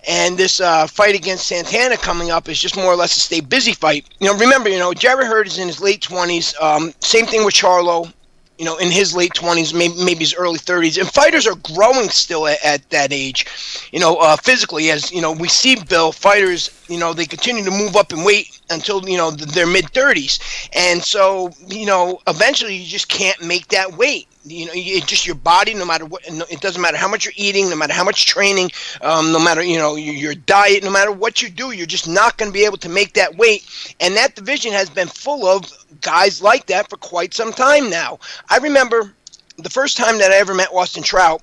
And this fight against Santana coming up is just more or less a stay busy fight. Remember, Jarrett Hurd is in his late 20s. Same thing with Charlo. in his late 20s, maybe his early 30s. And fighters are growing still at that age, physically. As, we see, Bill, fighters, they continue to move up in weight until, their mid-30s. And so, eventually you just can't make that weight. It's just your body, no matter what. It doesn't matter how much you're eating, no matter how much training, no matter, your diet, no matter what you do, you're just not going to be able to make that weight. And that division has been full of guys like that for quite some time now. I remember the first time that I ever met Austin Trout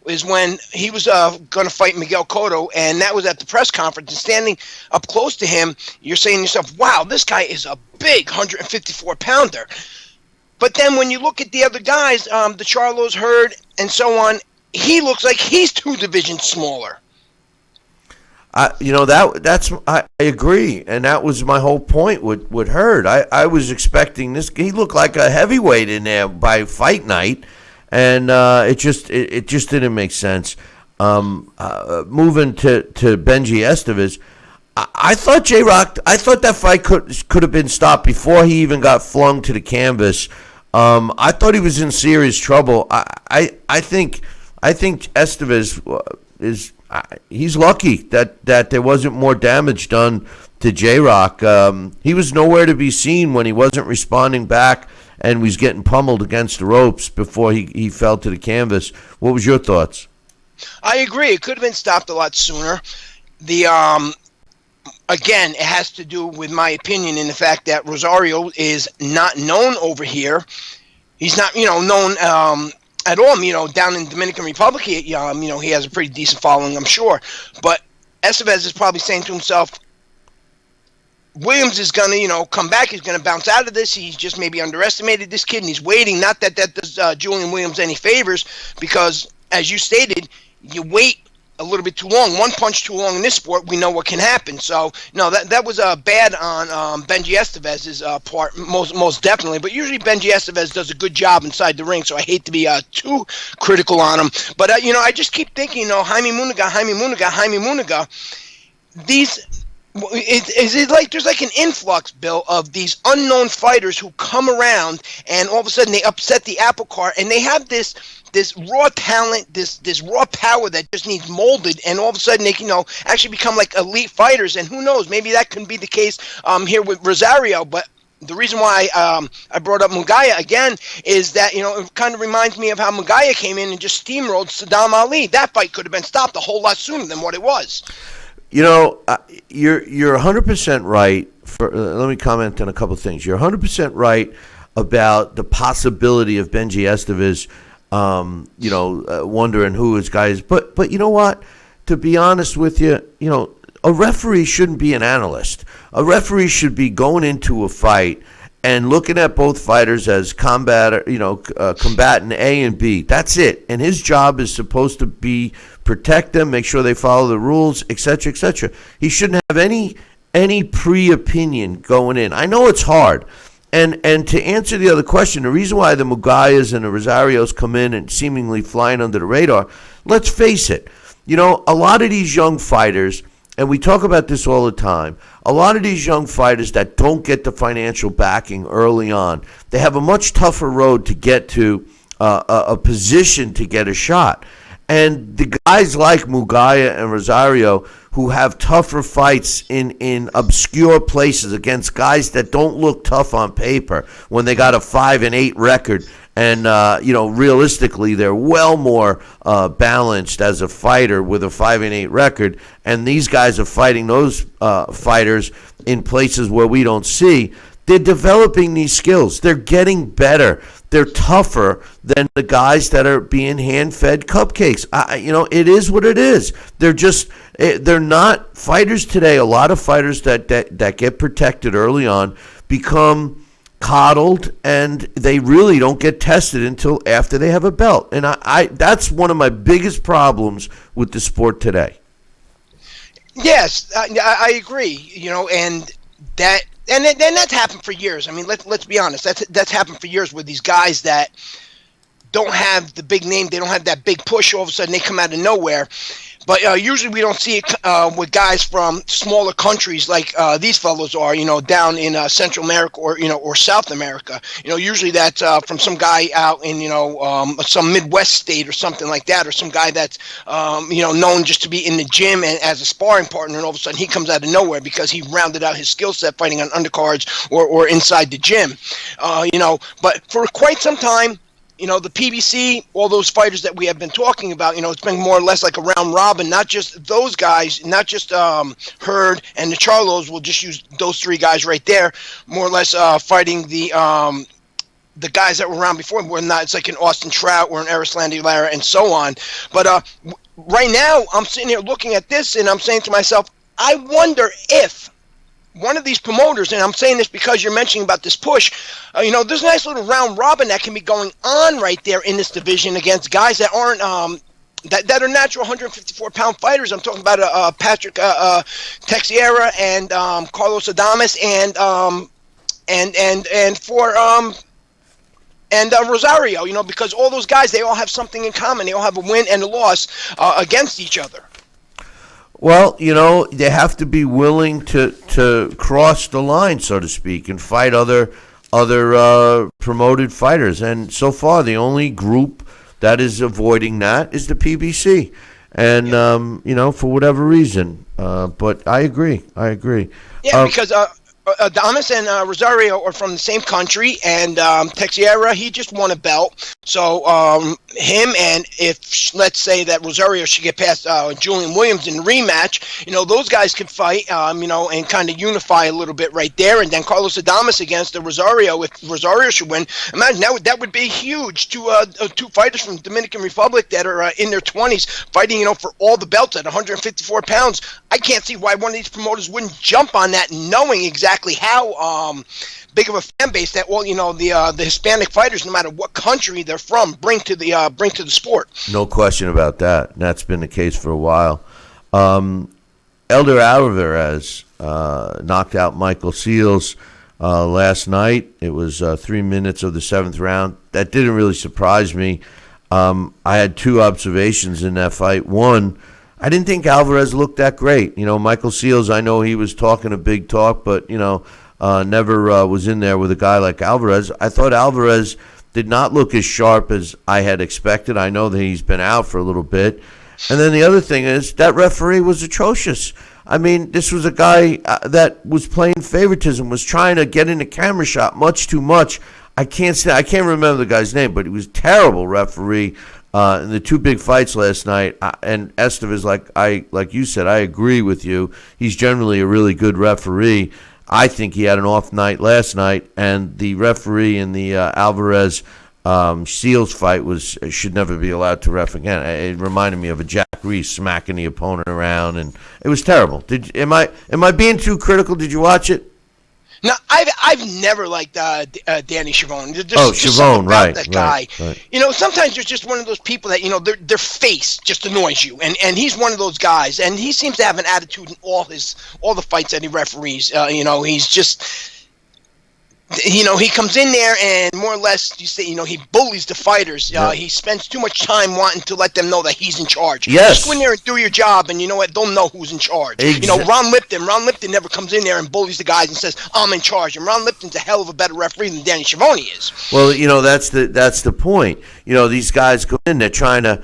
is when he was going to fight Miguel Cotto, and that was at the press conference. And standing up close to him, you're saying to yourself, wow, this guy is a big 154-pounder. But then when you look at the other guys, the Charlos, Hurd, and so on, he looks like he's 2 divisions smaller. I agree, and that was my whole point with Hurd. I was expecting this. He looked like a heavyweight in there by fight night, and it just didn't make sense. Moving to Benji Estevez, I thought that fight could have been stopped before he even got flung to the canvas. I thought he was in serious trouble. I think Estevez he's lucky that there wasn't more damage done to J-Rock. He was nowhere to be seen when he wasn't responding back and was getting pummeled against the ropes before he fell to the canvas. What was your thoughts? I agree. It could have been stopped a lot sooner. Again, it has to do with my opinion in the fact that Rosario is not known over here. He's not, known at all. Down in Dominican Republic, he has a pretty decent following, I'm sure. But Estevez is probably saying to himself, Williams is going to, come back. He's going to bounce out of this. He's just maybe underestimated this kid, and he's waiting. Not that does Julian Williams any favors, because, as you stated, you wait a little bit too long. One punch too long in this sport, we know what can happen. So, no, that was bad on Benji Estevez's part, most definitely. But usually Benji Estevez does a good job inside the ring, so I hate to be too critical on him. But, I just keep thinking, Jaime Muniga. Is it like there's like an influx, Bill, of these unknown fighters who come around and all of a sudden they upset the apple cart, and they have this raw talent, this raw power that just needs molded, and all of a sudden they can actually become like elite fighters. And who knows, maybe that can be the case here with Rosario. But the reason why I brought up Mugaya again is that it kind of reminds me of how Mugaya came in and just steamrolled Saddam Ali. That fight could have been stopped a whole lot sooner than what it was. You're 100% right. Let me comment on a couple of things. You're 100% right about the possibility of Benji Estevez, wondering who his guy is. But you know what? To be honest with you, a referee shouldn't be an analyst. A referee should be going into a fight and looking at both fighters as combatant A and B. That's it. And his job is supposed to be protect them, make sure they follow the rules, etc., etc. He shouldn't have any pre-opinion going in. I know it's hard. And to answer the other question, the reason why the Mugayas and the Rosarios come in and seemingly flying under the radar, let's face it, a lot of these young fighters, and we talk about this all the time, a lot of these young fighters that don't get the financial backing early on, they have a much tougher road to get to a position to get a shot. And the guys like Mugaya and Rosario who have tougher fights in obscure places against guys that don't look tough on paper when they got a 5-8 record, and realistically they're well more balanced as a fighter with a 5-8 record, and these guys are fighting those fighters in places where we don't see. They're developing these skills. They're getting better. They're tougher than the guys that are being hand-fed cupcakes. It is what it is. They're not fighters today. A lot of fighters that get protected early on become coddled, and they really don't get tested until after they have a belt. And that's one of my biggest problems with the sport today. Yes, I agree. And that. And that's happened for years. I mean, let's be honest. That's happened for years with these guys that don't have the big name. They don't have that big push. All of a sudden, they come out of nowhere. But usually we don't see it with guys from smaller countries like these fellows are, down in Central America or South America. Usually that's from some guy out in, some Midwest state or something like that, or some guy that's, known just to be in the gym and as a sparring partner, and all of a sudden he comes out of nowhere because he rounded out his skill set fighting on undercards or inside the gym. But for quite some time, the PBC, all those fighters that we have been talking about, it's been more or less like a round robin, not just those guys, not just Hurd and the Charlos. We'll just use those three guys right there, more or less fighting the guys that were around before. We're not, it's like an Austin Trout or an Erislandy Lara and so on. But right now, I'm sitting here looking at this and I'm saying to myself, I wonder if one of these promoters, and I'm saying this because you're mentioning about this push, there's a nice little round robin that can be going on right there in this division against guys that aren't that are natural 154-pound fighters. I'm talking about Patrick Teixeira and Carlos Adames and Rosario. Because all those guys, they all have something in common. They all have a win and a loss against each other. Well, they have to be willing to cross the line, so to speak, and fight other promoted fighters. And so far, the only group that is avoiding that is the PBC. And, for whatever reason. But I agree. Yeah, because Adames and Rosario are from the same country, and Teixeira, he just won a belt. So him, and if let's say that Rosario should get past Julian Williams in the rematch, those guys could fight, and kind of unify a little bit right there. And then Carlos Adames against the Rosario, if Rosario should win, imagine that would be huge. Two fighters from the Dominican Republic that are in their 20s fighting, for all the belts at 154 pounds. I can't see why one of these promoters wouldn't jump on that, knowing exactly how big of a fan base that the Hispanic fighters, no matter what country they're from, bring to the sport. No question about that. That's been the case for a while. Elder Alvarez knocked out Michael Seals last night. It was 3 minutes of the seventh round. That didn't really surprise me. I had two observations in that fight. One, I didn't think Alvarez looked that great. Michael Seals, I know he was talking a big talk, but, never was in there with a guy like Alvarez. I thought Alvarez did not look as sharp as I had expected. I know that he's been out for a little bit. And then the other thing is that referee was atrocious. I mean, this was a guy that was playing favoritism, was trying to get in the camera shot much too much. I can't remember the guy's name, but he was a terrible referee. In the two big fights last night, and Estevez, like you said, I agree with you. He's generally a really good referee. I think he had an off night last night, and the referee in the Alvarez Seals fight should never be allowed to ref again. It reminded me of a Jack Reese smacking the opponent around, and it was terrible. Am I being too critical? Did you watch it? No, I've never liked Danny Schiavone. Schiavone, right? That guy. Right. Sometimes there's just one of those people that their face just annoys you, and he's one of those guys, and he seems to have an attitude in all the fights that he referees. He's just. He comes in there and more or less, you say, he bullies the fighters. He spends too much time wanting to let them know that he's in charge. Yes. Just go in there and do your job, and you know what? They'll know who's in charge. Ron Lipton never comes in there and bullies the guys and says, I'm in charge. And Ron Lipton's a hell of a better referee than Danny Schiavone is. Well, that's the point. These guys go in, they're trying to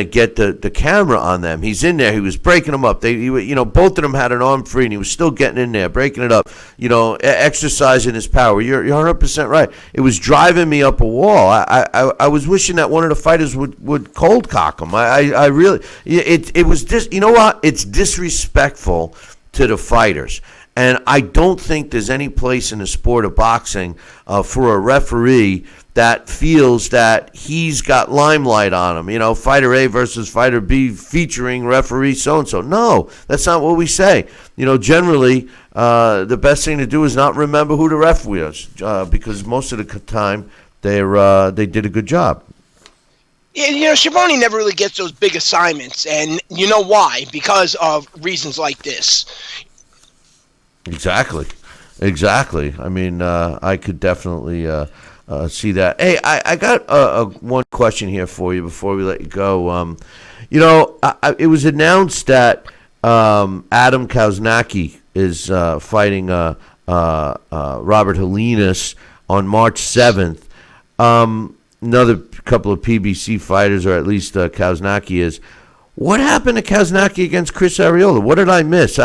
get the camera on them. He's in there. He was breaking them up. Both of them had an arm free, and he was still getting in there, breaking it up, exercising his power. You're 100% right. It was driving me up a wall. I was wishing that one of the fighters would cold cock him. I really, it was just, you know what? It's disrespectful to the fighters. And I don't think there's any place in the sport of boxing for a referee that feels that he's got limelight on him. Fighter A versus Fighter B featuring referee so-and-so. No, that's not what we say. Generally, the best thing to do is not remember who the referee is because most of the time they did a good job. Yeah, Schiavone never really gets those big assignments, and you know why? Because of reasons like this. Exactly. I mean, I could definitely see that. Hey, I got one question here for you before we let you go. It was announced that Adam Kownacki is fighting Robert Helenas on March 7th. Another couple of PBC fighters, or at least Kownacki is. What happened to Kownacki against Chris Arreola? What did I miss?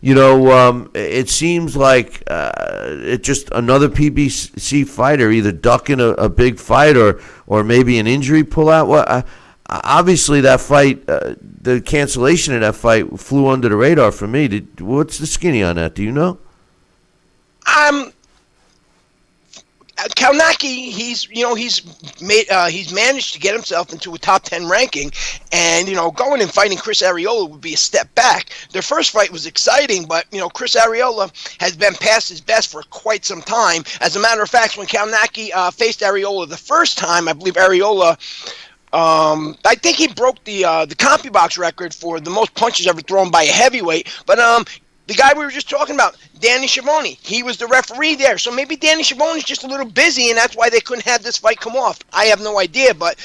It seems like it's just another PBC fighter, either ducking a big fight or maybe an injury pullout. Obviously, that fight, the cancellation of that fight flew under the radar for me. What's the skinny on that? Do you know? Kownacki, he's managed to get himself into a top 10 ranking, and going and fighting Chris Arreola would be a step back. Their first fight was exciting, but Chris Arreola has been past his best for quite some time. As a matter of fact, when Kownacki faced Arreola the first time, I believe Arreola, I think he broke the CompuBox record for the most punches ever thrown by a heavyweight, but the guy we were just talking about, Danny Schiavone, he was the referee there. So maybe Danny Schiavone's just a little busy, and that's why they couldn't have this fight come off. I have no idea, but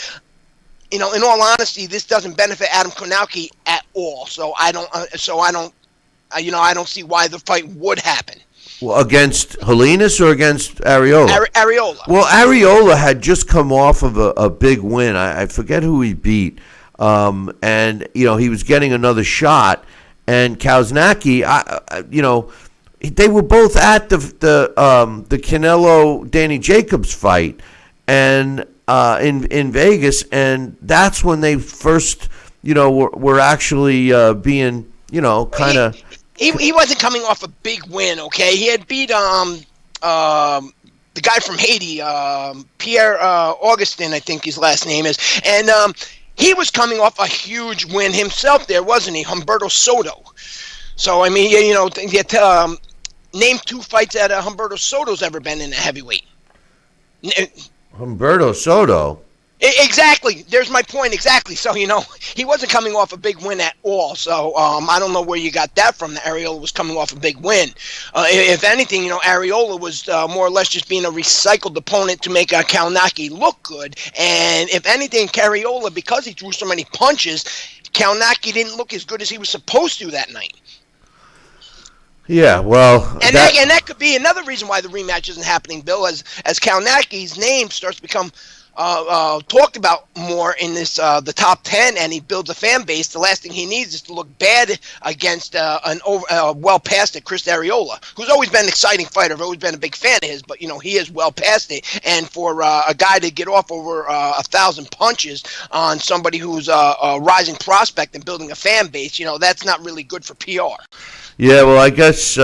in all honesty, this doesn't benefit Adam Kownacki at all. So I don't see why the fight would happen. Well, against Helenas or against Arreola? Arreola. Well, Arreola had just come off of a big win. I forget who he beat, and he was getting another shot. And Kownacki, they were both at the Canelo Danny Jacobs fight, and in Vegas, and that's when they first were actually being kind of. He wasn't coming off a big win. Okay, he had beat the guy from Haiti, Pierre Augustin, I think his last name is, and he was coming off a huge win himself there, wasn't he? Humberto Soto. So, I mean, name two fights that Humberto Soto's ever been in a heavyweight. Humberto Soto? Exactly. There's my point. Exactly. So, he wasn't coming off a big win at all. So, I don't know where you got that from. That Arreola was coming off a big win. If anything, Arreola was more or less just being a recycled opponent to make Kownacki look good. And if anything, Arreola, because he threw so many punches, Kownacki didn't look as good as he was supposed to that night. Yeah, well, and that could be another reason why the rematch isn't happening, Bill, as Kownacki's name starts to become talked about more in this the top 10, and he builds a fan base. The last thing he needs is to look bad against an well past it Chris Arreola, who's always been an exciting fighter. I've always been a big fan of his, but he is well past it. And for a guy to get off over 1,000 punches on somebody who's a rising prospect and building a fan base, that's not really good for PR. Yeah, well, I guess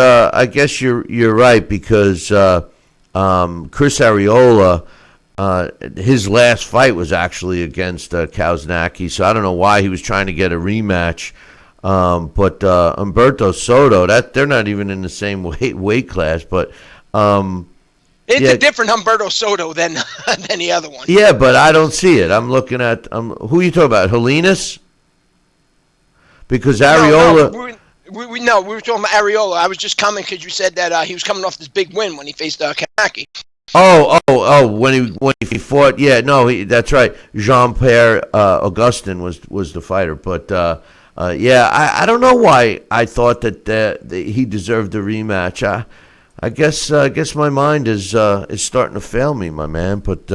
you're right, because Chris Arreola. His last fight was actually against Kownacki, so I don't know why he was trying to get a rematch. But Humberto Soto, they're not even in the same weight class. But it's a different Humberto Soto than the other one. Yeah, but I don't see it. I'm looking at who are you talking about? Helenas? Because Arreola. No, we were talking about Arreola. I was just commenting because you said that he was coming off this big win when he faced Kownacki. Oh! When he fought, yeah, no, that's right. Jean-Pierre Augustin was the fighter, but yeah, I don't know why I thought that he deserved a rematch. I guess my mind is starting to fail me, my man. But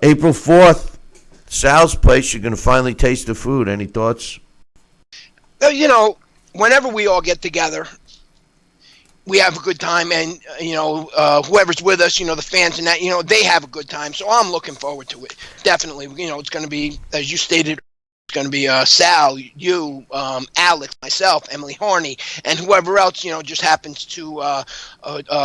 April 4th, Sal's place. You're going to finally taste the food. Any thoughts? Whenever we all get together, we have a good time, and whoever's with us, the fans and that, they have a good time. So I'm looking forward to it. Definitely, it's going to be, as you stated, it's going to be Sal, you, Alex, myself, Emily Horney, and whoever else just happens to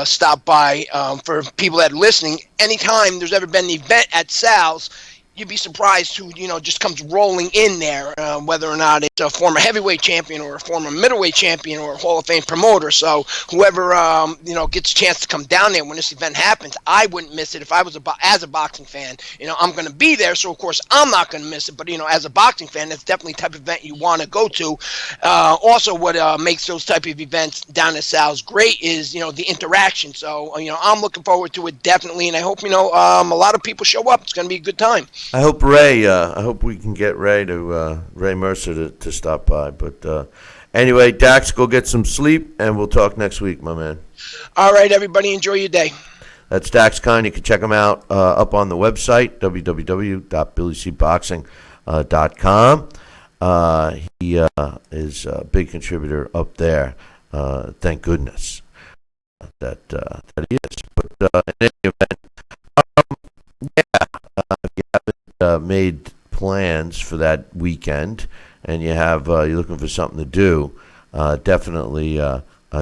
stop by. For people that are listening, anytime there's ever been an event at Sal's, you'd be surprised who, just comes rolling in there, whether or not it's a former heavyweight champion or a former middleweight champion or a Hall of Fame promoter. So whoever, gets a chance to come down there when this event happens, I wouldn't miss it if I was as a boxing fan. I'm going to be there, so of course I'm not going to miss it. But, as a boxing fan, that's definitely the type of event you want to go to. Also, what makes those type of events down in Sal's great is, the interaction. So, I'm looking forward to it definitely, and I hope, a lot of people show up. It's going to be a good time. I hope we can get Ray Mercer to stop by. But anyway, Dax, go get some sleep, and we'll talk next week, my man. All right, everybody, enjoy your day. That's Dax Kine. You can check him out up on the website, www.billycboxing.com. He is a big contributor up there. Thank goodness that he is. But in any event, if you haven't made plans for that weekend and you're looking for something to do, definitely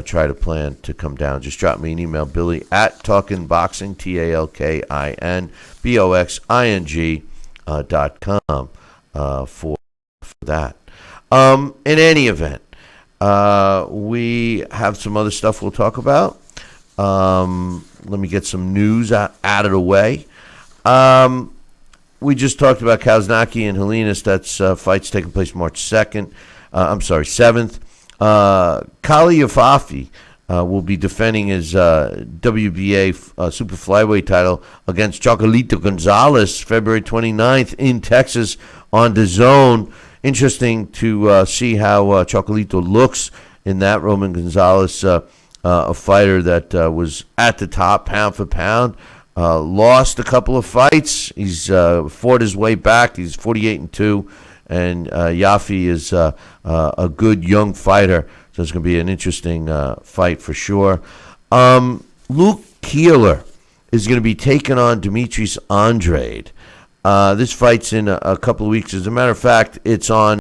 try to plan to come down. Just drop me an email, Billy at talkinboxing, TALKINBOXING.com for that. In any event, we have some other stuff we'll talk about. Let me get some news out of the way. We just talked about Kauznaki and Helinas. That's fights taking place March 7th. Kali Yafafi will be defending his WBA super flyweight title against Chocolito Gonzalez February 29th in Texas on DAZN. Interesting to see how Chocolito looks in that. Roman Gonzalez, a fighter that was at the top pound for pound. Lost a couple of fights. He's fought his way back. He's 48-2, and Yafi is a good young fighter. So it's going to be an interesting fight for sure. Luke Keeler is going to be taking on Demetrius Andrade. This fight's in a couple of weeks. As a matter of fact, it's on.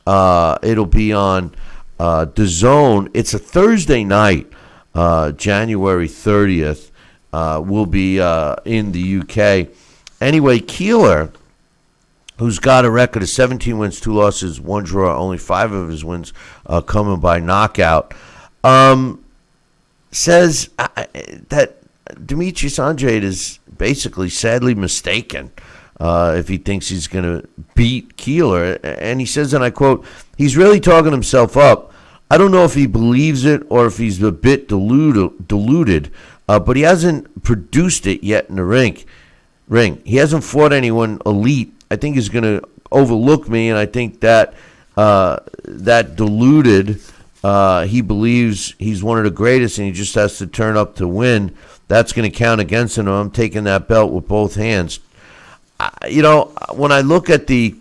It'll be on DAZN. It's a Thursday night, January 30th. Will be in the UK. Anyway, Keeler, who's got a record of 17 wins, 2 losses, 1 draw, only 5 of his wins coming by knockout, says that Demetrius Andrade is basically sadly mistaken if he thinks he's going to beat Keeler. And he says, and I quote, "He's really talking himself up. I don't know if he believes it or if he's a bit deluded. But he hasn't produced it yet in the ring. He hasn't fought anyone elite. I think he's going to overlook me, and I think that that deluded. He believes he's one of the greatest, and he just has to turn up to win. That's going to count against him. I'm taking that belt with both hands." When I look at the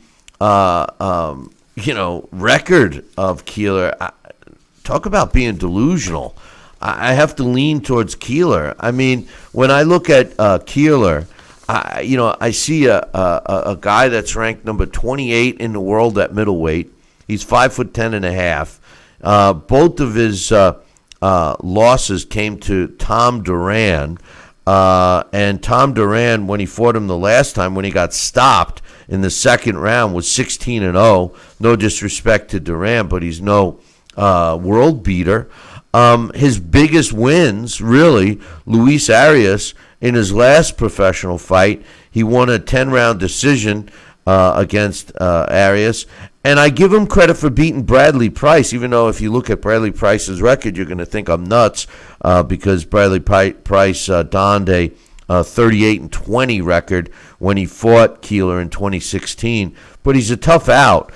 record of Keeler, talk about being delusional. I have to lean towards Keeler. I mean, when I look at Keeler, I see a guy that's ranked number 28 in the world at middleweight. He's 5'10.5". Both of his losses came to Tom Duran, and Tom Duran, when he fought him the last time, when he got stopped in the second round, was 16-0. No disrespect to Duran, but he's no world beater. His biggest wins, really, Luis Arias, in his last professional fight, he won a 10-round decision against Arias. And I give him credit for beating Bradley Price, even though if you look at Bradley Price's record, you're going to think I'm nuts because Bradley Price donned a 38-20 record when he fought Keeler in 2016. But he's a tough out.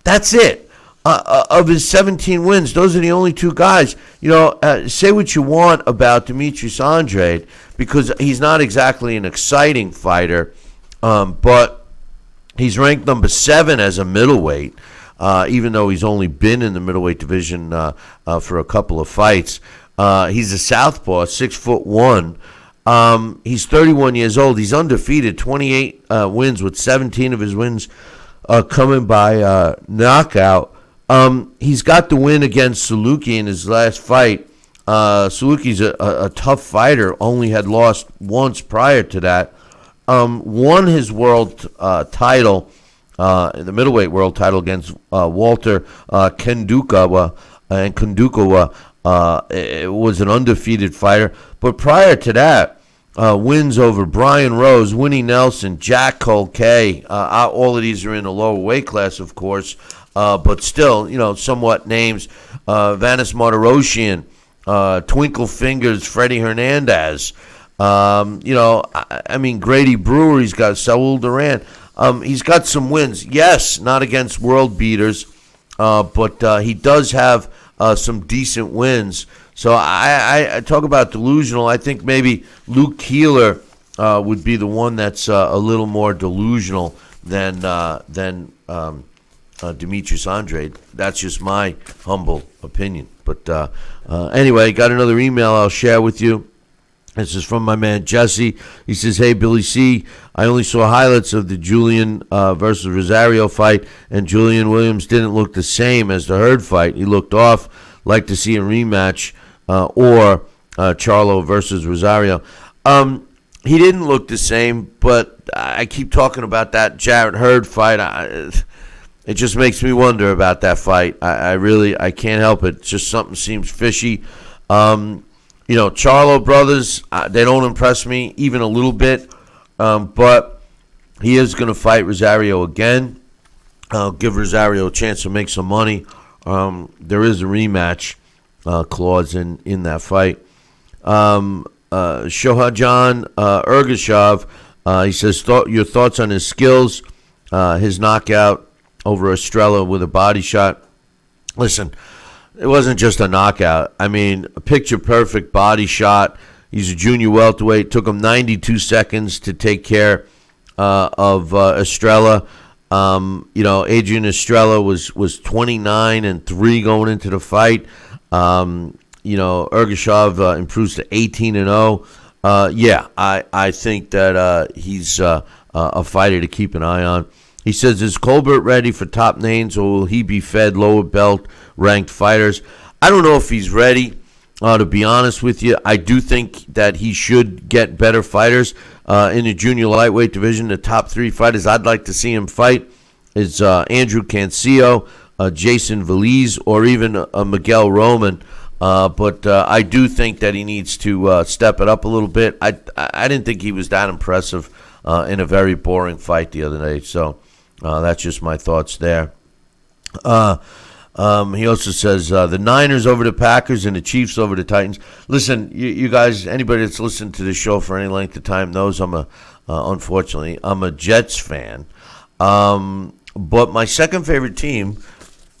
That's it. Of his 17 wins, those are the only 2 guys. Say what you want about Demetrius Andrade, because he's not exactly an exciting fighter, but he's ranked number 7 as a middleweight, even though he's only been in the middleweight division for a couple of fights. He's a southpaw, 6'1". He's 31 years old. He's undefeated, 28 wins, with 17 of his wins coming by knockout. He's got the win against Saluki in his last fight. Saluki's a tough fighter, only had lost once prior to that. won his world title, the middleweight world title against Walter Kendukawa, and Kendukawa was an undefeated fighter. But prior to that, wins over Brian Rose, Winnie Nelson, Jack Colkay. All of these are in the lower weight class, of course, but still, somewhat names. Vanis Martirosyan, Twinkle Fingers, Freddie Hernandez. Grady Brewer. He's got Saul Duran. He's got some wins. Yes, not against world beaters, but he does have some decent wins. So I talk about delusional. I think maybe Luke Keeler would be the one that's a little more delusional than Demetrius Andrade. That's just my humble opinion. But anyway, got another email I'll share with you. This is from my man Jesse. He says, "Hey, Billy C, I only saw highlights of the Julian versus Rosario fight, and Julian Williams didn't look the same as the Hurd fight. He looked off. Like to see a rematch or Charlo versus Rosario." He didn't look the same, but I keep talking about that Jarrett Hurd fight. It just makes me wonder about that fight. I can't help it. Just something seems fishy. Charlo brothers, they don't impress me even a little bit, but he is going to fight Rosario again. I'll give Rosario a chance to make some money. There is a rematch clause in that fight. Shohajan Ergashov, he says, your thoughts on his skills, his knockout over Estrella with a body shot. Listen, it wasn't just a knockout. I mean, a picture-perfect body shot. He's a junior welterweight. Took him 92 seconds to take care of Estrella. Adrian Estrella was 29-3 going into the fight. Ergashov improves to 18-0. I think that he's a fighter to keep an eye on. He says, is Colbert ready for top names, or will he be fed lower belt ranked fighters? I don't know if he's ready, to be honest with you. I do think that he should get better fighters in the junior lightweight division. The top three fighters I'd like to see him fight is Andrew Cancio, Jason Veliz, or even Miguel Roman. But I do think that he needs to step it up a little bit. I didn't think he was that impressive in a very boring fight the other day. So that's just my thoughts there. He also says the Niners over the Packers and the Chiefs over the Titans. Listen, you guys, anybody that's listened to this show for any length of time knows unfortunately, I'm a Jets fan. But my second favorite team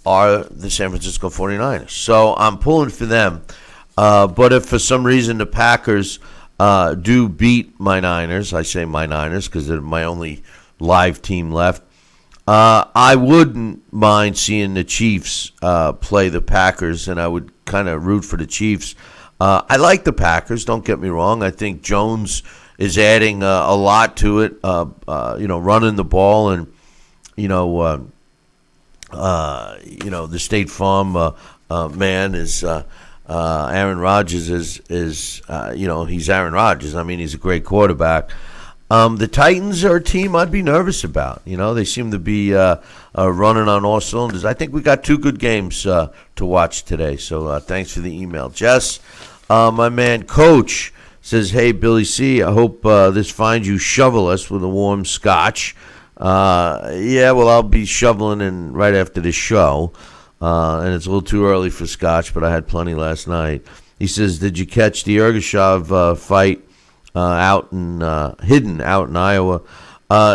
are the San Francisco 49ers. So I'm pulling for them. But if for some reason the Packers do beat my Niners, I say my Niners because they're my only live team left, I wouldn't mind seeing the Chiefs play the Packers, and I would kind of root for the Chiefs. I like the Packers, don't get me wrong. I think Jones is adding a lot to it, running the ball, and, the State Farm man is Aaron Rodgers is he's Aaron Rodgers. I mean, he's a great quarterback. The Titans are a team I'd be nervous about. They seem to be running on all cylinders. I think we got two good games to watch today. So thanks for the email. Jess, my man Coach, says, hey, Billy C., I hope this finds you shoveless with a warm scotch. I'll be shoveling in right after the show. And it's a little too early for scotch, but I had plenty last night. He says, did you catch the Ergashov fight? Hidden out in Iowa.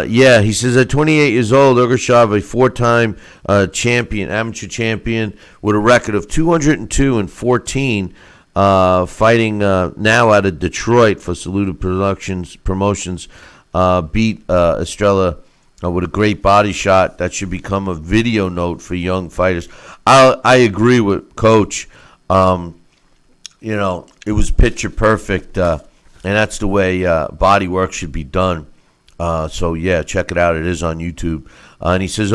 He says at 28 years old, Ergashov, a four-time amateur champion with a record of 202-14, fighting now out of Detroit for Saluda Promotions, beat Estrella with a great body shot. That should become a video note for young fighters. I agree with Coach. It was picture perfect. And that's the way body work should be done. Check it out. It is on YouTube. And he says,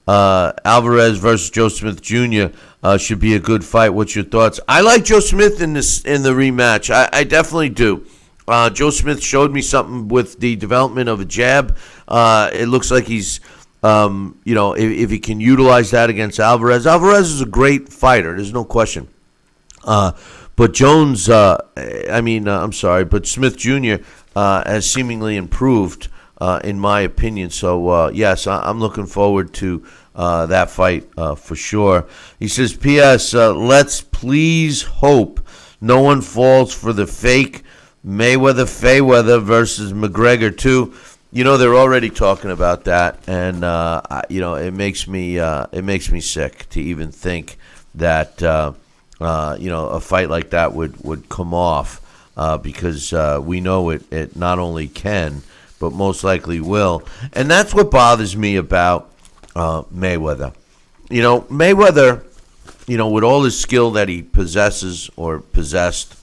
Alvarez versus Joe Smith Jr. Should be a good fight. What's your thoughts? I like Joe Smith in the rematch. I definitely do. Joe Smith showed me something with the development of a jab. It looks like he's, if he can utilize that against Alvarez. Alvarez is a great fighter. There's no question. But Jones, but Smith Jr. Has seemingly improved, in my opinion. So, yes, I'm looking forward to that fight for sure. He says, P.S., let's please hope no one falls for the fake Mayweather versus McGregor, too. They're already talking about that, and, it makes me sick to even think that, a fight like that would come off. Because we know it not only can, but most likely will. And that's what bothers me about Mayweather. Mayweather, with all his skill that he possesses or possessed,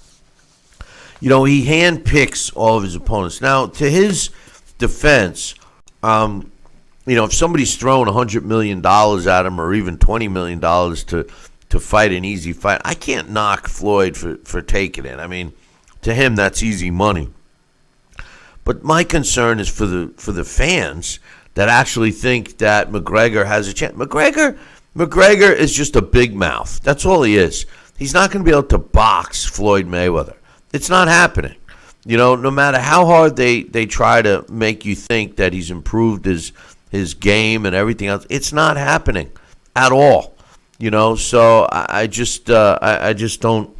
he handpicks all of his opponents. Now, to his defense, if somebody's throwing $100 million at him or even $20 million to fight an easy fight, I can't knock Floyd for taking it. I mean, to him, that's easy money. But my concern is for the fans that actually think that McGregor has a chance. McGregor is just a big mouth. That's all he is. He's not going to be able to box Floyd Mayweather. It's not happening. No matter how hard they try to make you think that he's improved his game and everything else, it's not happening at all. So I just don't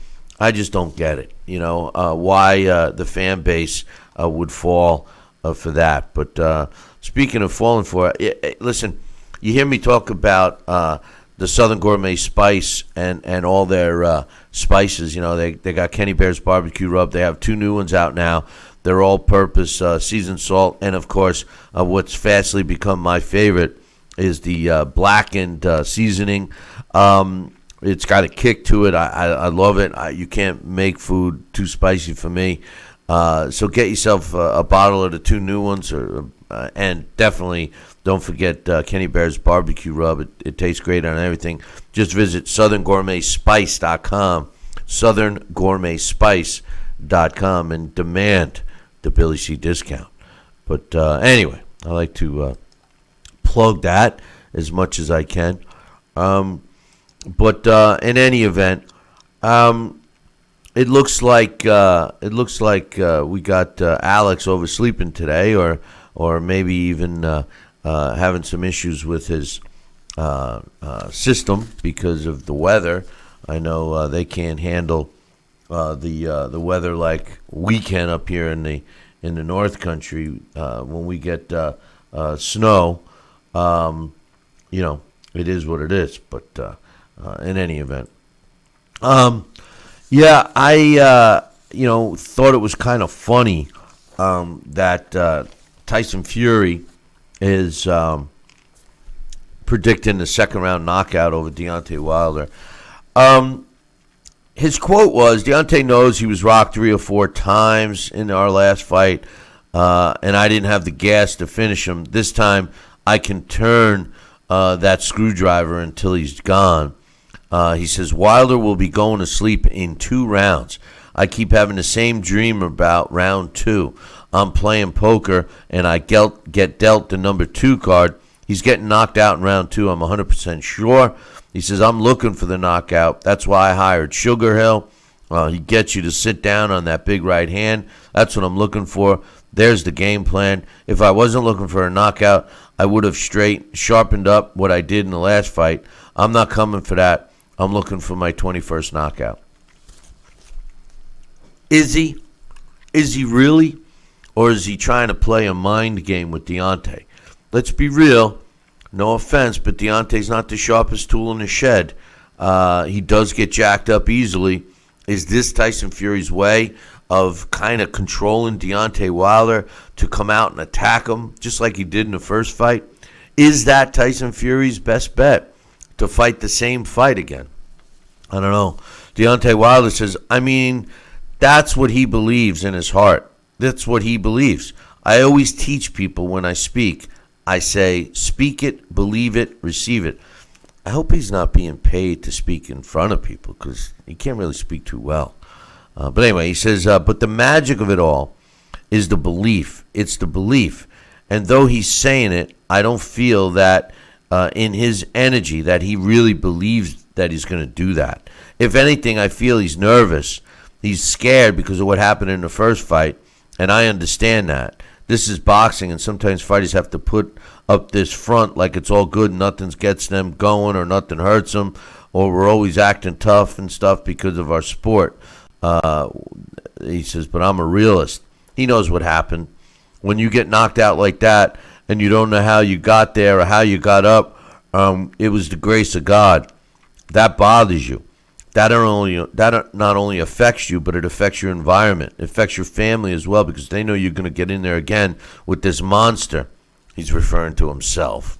get it. Why the fan base would fall for that. But speaking of falling for it, listen, you hear me talk about the Southern Gourmet Spice and all their spices. They got Kenny Bear's Barbecue Rub. They have 2 new ones out now. They're all-purpose seasoned salt. And, of course, what's fastly become my favorite is the blackened seasoning. It's got a kick to it. I love it. You can't make food too spicy for me. So get yourself a bottle of the 2 new ones, and definitely don't forget Kenny Bear's Barbecue Rub. It tastes great on everything. Just visit southerngourmetspice.com, southerngourmetspice.com, and demand the Billy C discount. But anyway, I like to plug that as much as I can. But in any event, it looks like we got Alex oversleeping today, or maybe even having some issues with his system because of the weather. I know they can't handle the weather like we can up here in the North Country when we get snow. It is what it is. But in any event, I thought it was kind of funny that Tyson Fury is predicting the second round knockout over Deontay Wilder. His quote was, Deontay knows he was rocked 3 or 4 times in our last fight, and I didn't have the gas to finish him. This time I can turn that screwdriver until he's gone. He says, Wilder will be going to sleep in 2 rounds. I keep having the same dream about round 2. I'm playing poker, and I get dealt the number 2 card. He's getting knocked out in round 2. I'm 100% sure. He says, I'm looking for the knockout. That's why I hired Sugar Hill. He gets you to sit down on that big right hand. That's what I'm looking for. There's the game plan. If I wasn't looking for a knockout, I would have sharpened up what I did in the last fight. I'm not coming for that. I'm looking for my 21st knockout. Is he? Is he really? Or is he trying to play a mind game with Deontay? Let's be real. No offense, but Deontay's not the sharpest tool in the shed. He does get jacked up easily. Is this Tyson Fury's way of kind of controlling Deontay Wilder to come out and attack him just like he did in the first fight? Is that Tyson Fury's best bet to fight the same fight again? I don't know. Deontay Wilder says, that's what he believes in his heart. That's what he believes. I always teach people when I speak. I say, speak it, believe it, receive it. I hope he's not being paid to speak in front of people because he can't really speak too well. But anyway, he says, but the magic of it all is the belief. It's the belief. And though he's saying it, I don't feel that in his energy that he really believes that he's going to do that. If anything, I feel he's nervous. He's scared because of what happened in the first fight, and I understand that. This is boxing, and sometimes fighters have to put up this front like it's all good, nothing gets them going or nothing hurts them, or we're always acting tough and stuff because of our sport. He says, but I'm a realist. He knows what happened. When you get knocked out like that and you don't know how you got there or how you got up, it was the grace of God. That bothers you. That not only affects you, but it affects your environment. It affects your family as well because they know you're going to get in there again with this monster. He's referring to himself.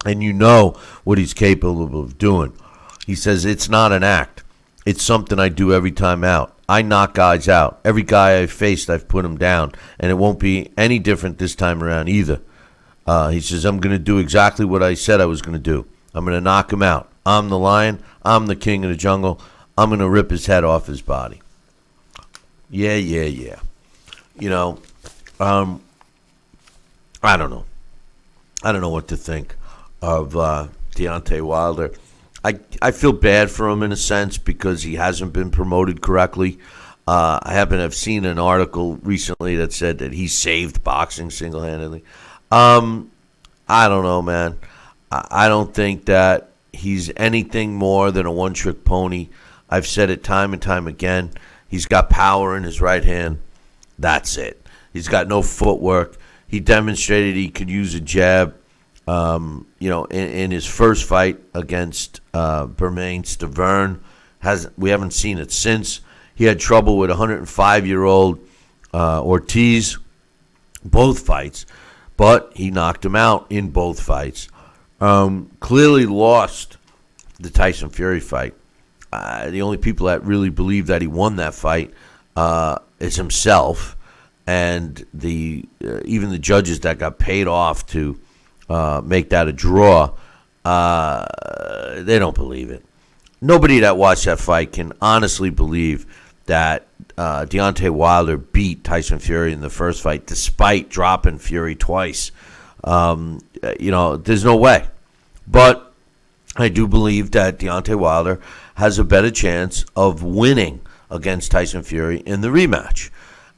And you know what he's capable of doing. He says, it's not an act. It's something I do every time out. I knock guys out. Every guy I've faced, I've put him down. And it won't be any different this time around either. He says, I'm going to do exactly what I said I was going to do. I'm going to knock him out. I'm the lion. I'm the king of the jungle. I'm going to rip his head off his body. Yeah. You know, I don't know. I don't know what to think of Deontay Wilder. I feel bad for him in a sense because he hasn't been promoted correctly. I've seen an article recently that said that he saved boxing single-handedly. I don't know, man. I don't think that he's anything more than a one-trick pony. I've said it time and time again. He's got power in his right hand. That's it. He's got no footwork. He demonstrated he could use a jab. In his first fight against Bermane Stiverne. We haven't seen it since. He had trouble with 105-year-old Ortiz, both fights, but he knocked him out in both fights. Clearly lost the Tyson Fury fight. The only people that really believe that he won that fight is himself, and even the judges that got paid off to make that a draw, they don't believe it. Nobody that watched that fight can honestly believe that Deontay Wilder beat Tyson Fury in the first fight despite dropping Fury twice. There's no way. But I do believe that Deontay Wilder has a better chance of winning against Tyson Fury in the rematch.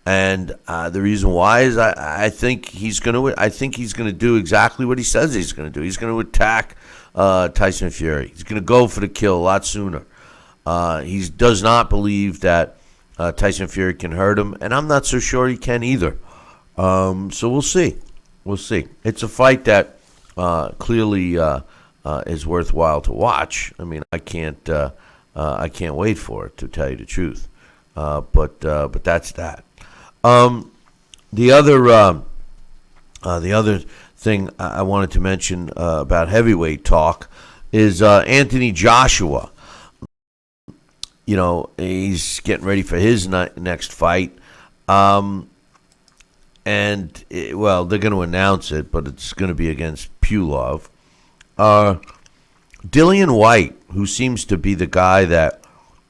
And the reason why is I think he's going to do exactly what he says he's going to do. He's going to attack Tyson Fury. He's going to go for the kill a lot sooner. He does not believe that Tyson Fury can hurt him, and I'm not so sure he can either. So we'll see. We'll see. It's a fight that clearly is worthwhile to watch. I mean, I can't wait for it, to tell you the truth. But that's that. The other thing I wanted to mention about heavyweight talk is Anthony Joshua. He's getting ready for his next fight. They're going to announce it, but it's going to be against Pulov. Dillian White, who seems to be the guy that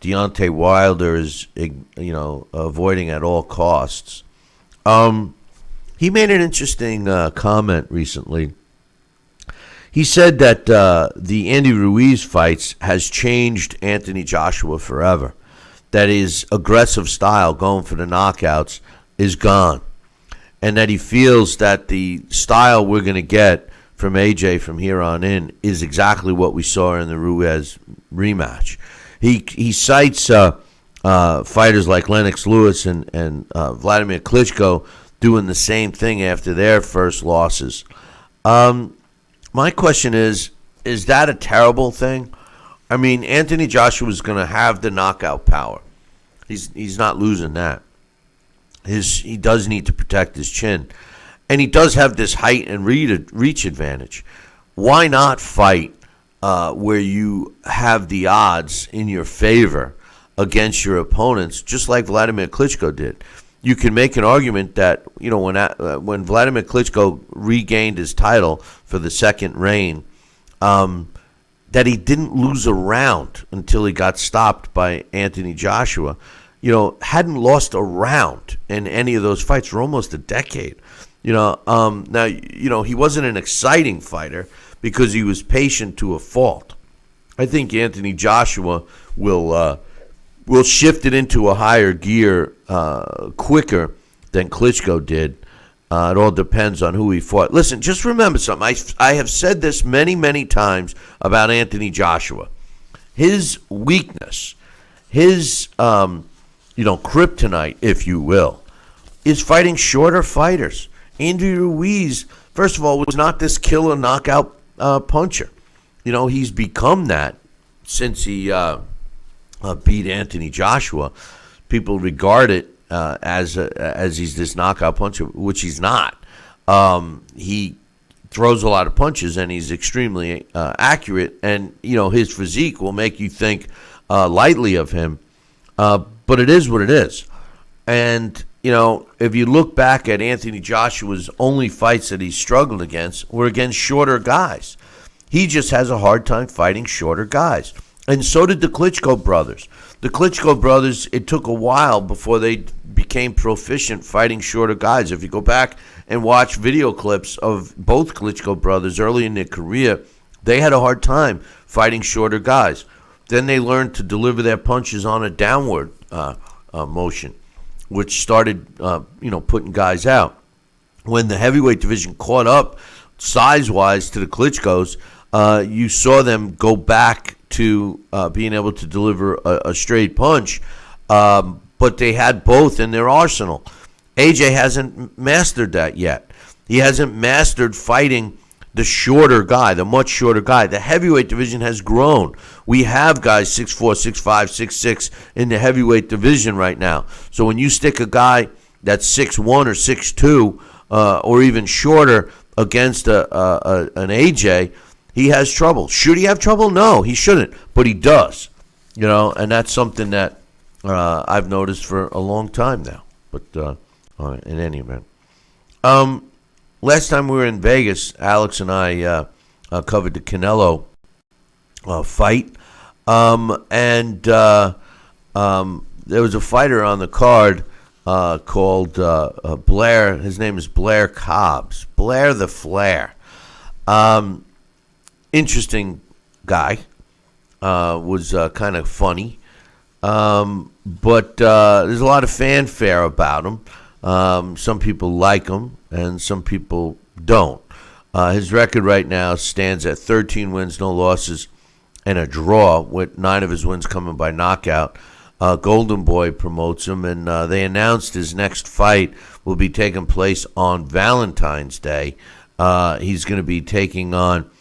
Deontay Wilder is, avoiding at all costs. He made an interesting comment recently. He said that the Andy Ruiz fights has changed Anthony Joshua forever. That his aggressive style, going for the knockouts, is gone. And that he feels that the style we're going to get from AJ from here on in is exactly what we saw in the Ruiz rematch. He cites fighters like Lennox Lewis and Vladimir Klitschko doing the same thing after their first losses. My question is that a terrible thing? I mean, Anthony Joshua is going to have the knockout power. He's not losing that. He does need to protect his chin. And he does have this height and reach advantage. Why not fight where you have the odds in your favor against your opponents, just like Vladimir Klitschko did? You can make an argument that, when Vladimir Klitschko regained his title for the second reign, that he didn't lose a round until he got stopped by Anthony Joshua. hadn't lost a round in any of those fights for almost a decade. Now, he wasn't an exciting fighter because he was patient to a fault. I think Anthony Joshua will shift it into a higher gear quicker than Klitschko did. It all depends on who he fought. Listen, just remember something. I have said this many, many times about Anthony Joshua. His weakness, his kryptonite, if you will, is fighting shorter fighters. Andy Ruiz, first of all, was not this killer knockout puncher. He's become that since he beat Anthony Joshua. People regard it as he's this knockout puncher, which he's not. He throws a lot of punches, and he's extremely accurate. And his physique will make you think lightly of him, but it is what it is. And if you look back at Anthony Joshua's only fights that he struggled against were against shorter guys. He just has a hard time fighting shorter guys. And so did the Klitschko brothers. The Klitschko brothers, it took a while before they became proficient fighting shorter guys. If you go back and watch video clips of both Klitschko brothers early in their career, they had a hard time fighting shorter guys. Then they learned to deliver their punches on a downward motion, which started, putting guys out. When the heavyweight division caught up size-wise to the Klitschkos, you saw them go back to being able to deliver a straight punch, but they had both in their arsenal. AJ hasn't mastered that yet. He hasn't mastered fighting the shorter guy, the much shorter guy. The heavyweight division has grown. We have guys 6'4", 6'5", 6'6" in the heavyweight division right now. So when you stick a guy that's 6'1" or 6'2", or even shorter against an AJ, he has trouble. Should he have trouble? No, he shouldn't, but he does. And that's something that I've noticed for a long time now. But in any event, last time we were in Vegas, Alex and I covered the Canelo fight, and there was a fighter on the card called Blair. His name is Blair Cobbs. Blair the Flair. Interesting guy. Was kind of funny. But there's a lot of fanfare about him. Some people like him, and some people don't. His record right now stands at 13 wins, no losses, and a draw, with 9 of his wins coming by knockout. Golden Boy promotes him, and they announced his next fight will be taking place on Valentine's Day. He's going to be taking on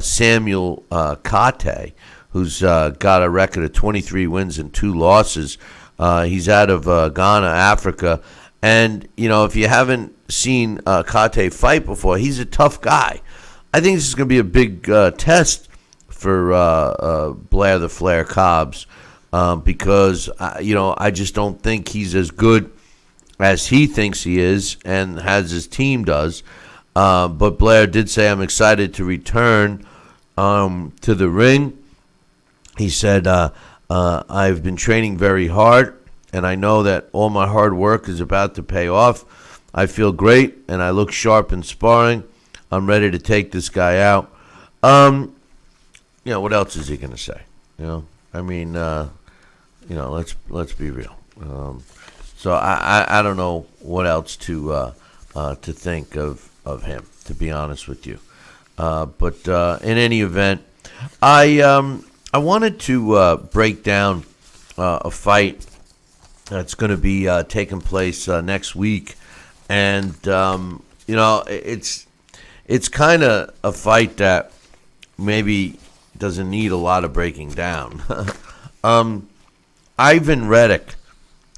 Samuel Kate, who's got a record of 23 wins and 2 losses. He's out of Ghana, Africa. And, if you haven't seen Kate fight before, he's a tough guy. I think this is going to be a big test for Blair the Flair Cobbs because, I just don't think he's as good as he thinks he is and as his team does. But Blair did say, I'm excited to return to the ring. He said, I've been training very hard, and I know that all my hard work is about to pay off. I feel great, and I look sharp in sparring. I'm ready to take this guy out. What else is he going to say? Let's be real. So I don't know what else to think of him, to be honest with you. But in any event, I wanted to break down a fight that's going to be taking place next week, and it's kind of a fight that maybe doesn't need a lot of breaking down. Ivan Reddick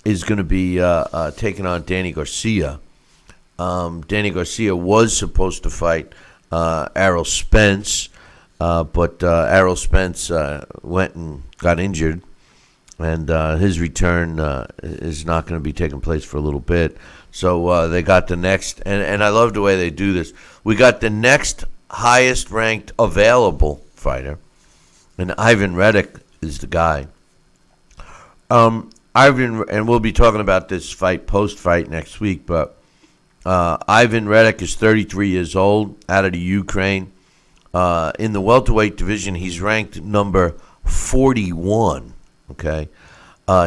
is going to be taking on Danny Garcia. Danny Garcia was supposed to fight Errol Spence, but Errol Spence went and got injured, and his return is not going to be taking place for a little bit. So they got the next, and I love the way they do this. We got the next highest ranked available fighter, and Ivan Reddick is the guy. Ivan, and we'll be talking about this fight post-fight next week, but Ivan Reddick is 33 years old, out of the Ukraine. In the welterweight division, he's ranked number 41, okay?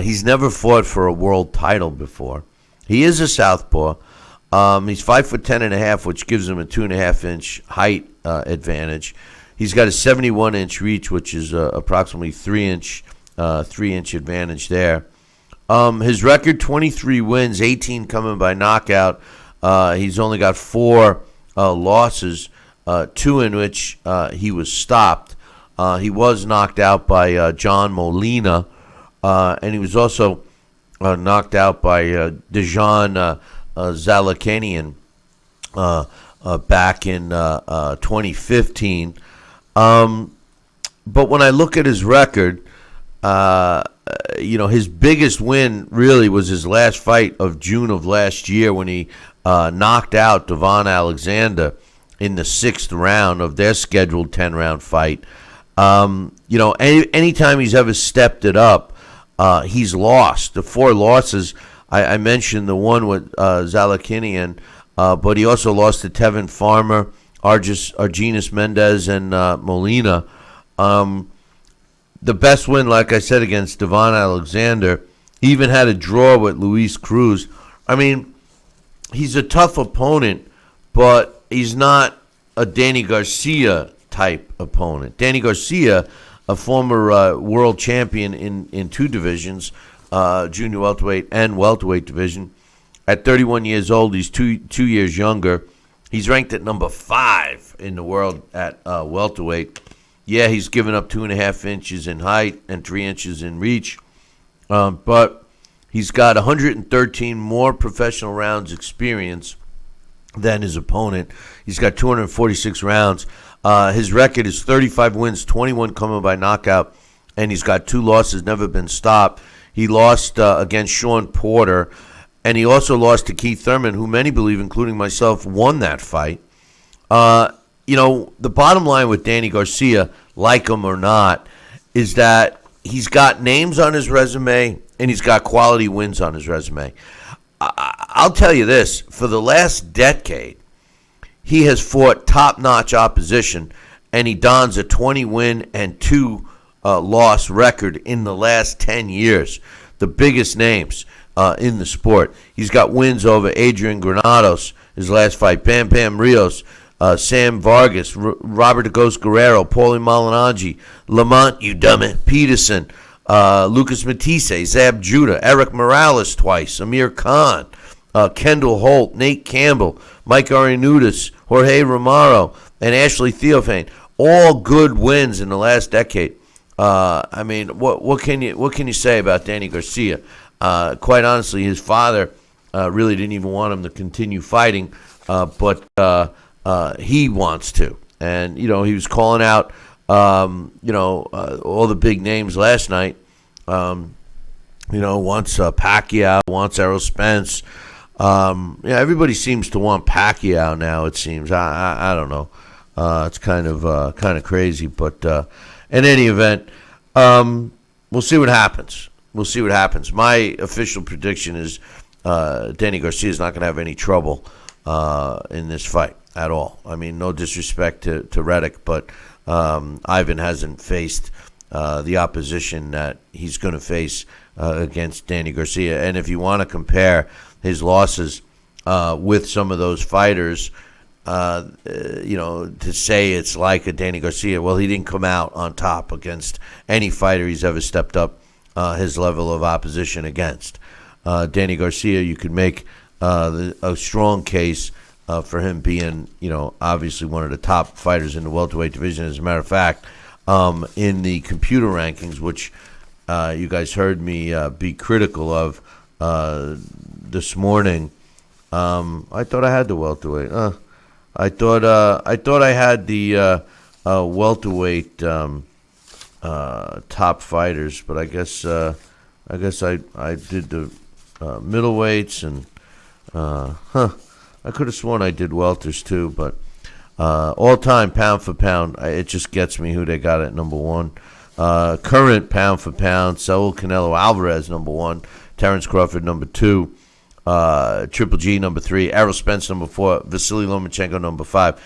He's never fought for a world title before. He is a southpaw. He's 5'10.5", which gives him a 2.5-inch height advantage. He's got a 71-inch reach, which is approximately 3-inch advantage there. His record: 23 wins, 18 coming by knockout. He's only got 4 losses, 2 in which he was stopped. He was knocked out by John Molina, and he was also knocked out by Dejan Zalakanian back in 2015. But when I look at his record, his biggest win really was his last fight of June of last year when he knocked out Devon Alexander in the 6th round of their scheduled 10-round fight. Anytime he's ever stepped it up, he's lost. The 4 losses, I mentioned the one with Zalakinian, but he also lost to Tevin Farmer, Argenis Mendez, and Molina. The best win, like I said, against Devon Alexander. He even had a draw with Luis Cruz. I mean, he's a tough opponent, but he's not a Danny Garcia type opponent. Danny Garcia, a former world champion in 2 divisions, junior welterweight and welterweight division. At 31 years old, he's two years younger. He's ranked at number 5 in the world at welterweight. Yeah, he's given up 2.5 inches in height and 3 inches in reach, but he's got 113 more professional rounds experience than his opponent. He's got 246 rounds. His record is 35 wins, 21 coming by knockout, and he's got 2 losses, never been stopped. He lost against Sean Porter, and he also lost to Keith Thurman, who many believe, including myself, won that fight. The bottom line with Danny Garcia, like him or not, is that he's got names on his resume and he's got quality wins on his resume. I'll tell you this, for the last decade, he has fought top-notch opposition, and he dons a 20-win and 2-loss record in the last 10 years. The biggest names in the sport. He's got wins over Adrian Granados, his last fight, Bam Bam Rios, Sam Vargas, Robert the Ghost Guerrero, Paulie Malignaggi, Lamont Peterson, Lucas Matisse, Zab Judah, Eric Morales twice, Amir Khan, Kendall Holt, Nate Campbell, Mike Arenutis, Jorge Romero, and Ashley Theophane. All good wins in the last decade. What can you say about Danny Garcia? Quite honestly, his father really didn't even want him to continue fighting, but he wants to. And, he was calling out, all the big names last night. Wants Pacquiao, wants Errol Spence. Everybody seems to want Pacquiao now, it seems. I don't know. It's kind of crazy. But in any event, we'll see what happens. My official prediction is Danny Garcia is not going to have any trouble in this fight at all. I mean, no disrespect to Reddick, but Ivan hasn't faced the opposition that he's going to face against Danny Garcia. And if you want to compare his losses with some of those fighters, to say it's like a Danny Garcia, well, he didn't come out on top against any fighter he's ever stepped up his level of opposition against. Danny Garcia, you could make a strong case for him being, obviously one of the top fighters in the welterweight division. As a matter of fact, in the computer rankings, which you guys heard me be critical of this morning, I thought I had the welterweight. I thought I had the welterweight top fighters, but I guess I did the middleweights and I could have sworn I did welters too, but all time pound for pound, it just gets me who they got at number 1. Current pound for pound, Saul Canelo Alvarez, number 1. Terrence Crawford, number 2. Triple G, number 3. Errol Spence, number 4. Vasily Lomachenko, number 5.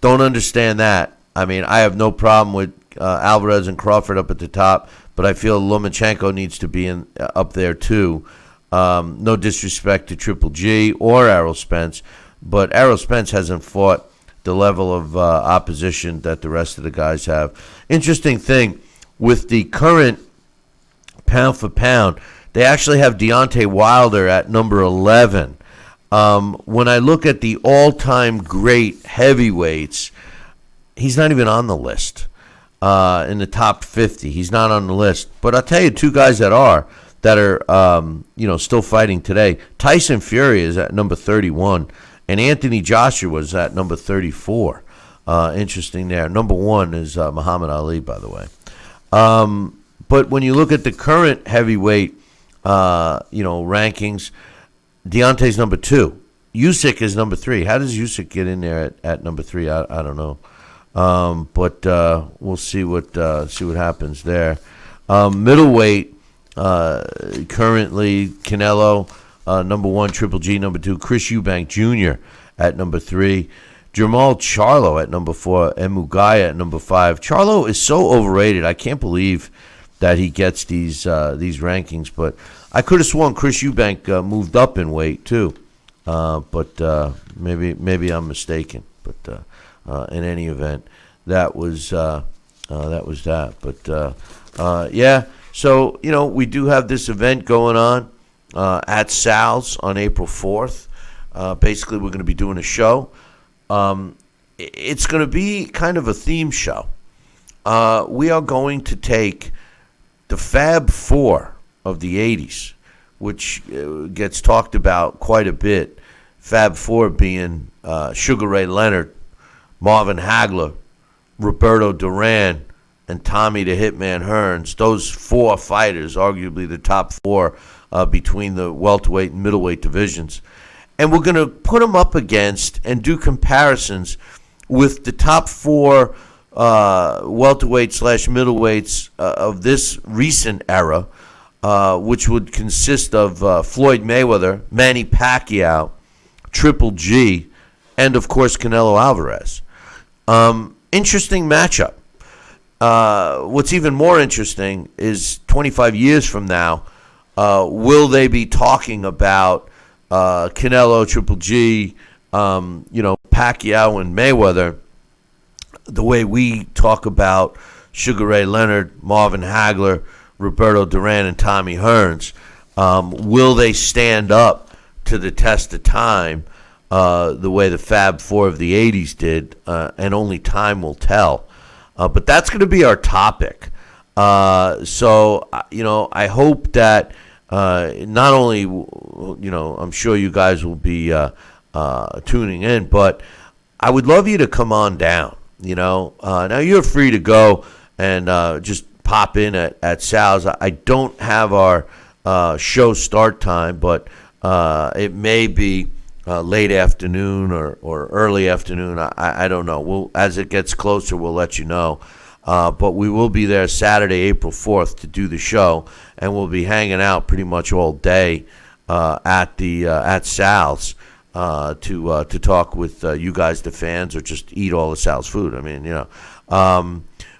Don't understand that. I mean, I have no problem with Alvarez and Crawford up at the top, but I feel Lomachenko needs to be up there too. No disrespect to Triple G or Errol Spence, but Errol Spence hasn't fought the level of opposition that the rest of the guys have. Interesting thing, with the current pound for pound, they actually have Deontay Wilder at number 11. When I look at the all-time great heavyweights, he's not even on the list. In the top 50, he's not on the list. But I'll tell you, two guys that are still fighting today. Tyson Fury is at number 31, and Anthony Joshua is at number 34. Interesting there. Number 1 is Muhammad Ali, by the way. But when you look at the current heavyweight, rankings, Deontay's number 2. Usyk is number 3. How does Usyk get in there at number 3? I don't know. But we'll see what happens there. Middleweight, currently Canelo, number 1, Triple G, number 2, Chris Eubank Jr. at number 3, Jermall Charlo at number 4, and Mugaya at number 5. Charlo is so overrated. I can't believe that he gets these rankings, but I could have sworn Chris Eubank moved up in weight too. But maybe I'm mistaken. But in any event, that was that. But yeah, so we do have this event going on at Sal's on April 4th. Basically, we're going to be doing a show. It's going to be kind of a theme show. We are going to take the Fab Four of the 80s, which gets talked about quite a bit. Fab Four being Sugar Ray Leonard, Marvin Hagler, Roberto Duran, and Tommy the Hitman Hearns. Those 4 fighters, arguably the top 4 between the welterweight and middleweight divisions. And we're going to put them up against and do comparisons with the top 4 welterweight / middleweights of this recent era, which would consist of Floyd Mayweather, Manny Pacquiao, Triple G, and of course Canelo Alvarez. Interesting matchup. What's even more interesting is 25 years from now, will they be talking about Canelo, Triple G, Pacquiao and Mayweather the way we talk about Sugar Ray Leonard, Marvin Hagler, Roberto Duran, and Tommy Hearns? Will they stand up to the test of time the way the Fab Four of the 80s did? And only time will tell. But that's going to be our topic. So, I hope that not only, I'm sure you guys will be tuning in, but I would love you to come on down. Now you're free to go and just pop in at Sal's. I don't have our show start time, but it may be late afternoon or early afternoon. I don't know. As it gets closer, we'll let you know. But we will be there Saturday, April 4th, to do the show, and we'll be hanging out pretty much all day at Sal's to talk with you guys, the fans, or just eat all the Sal's food. I mean,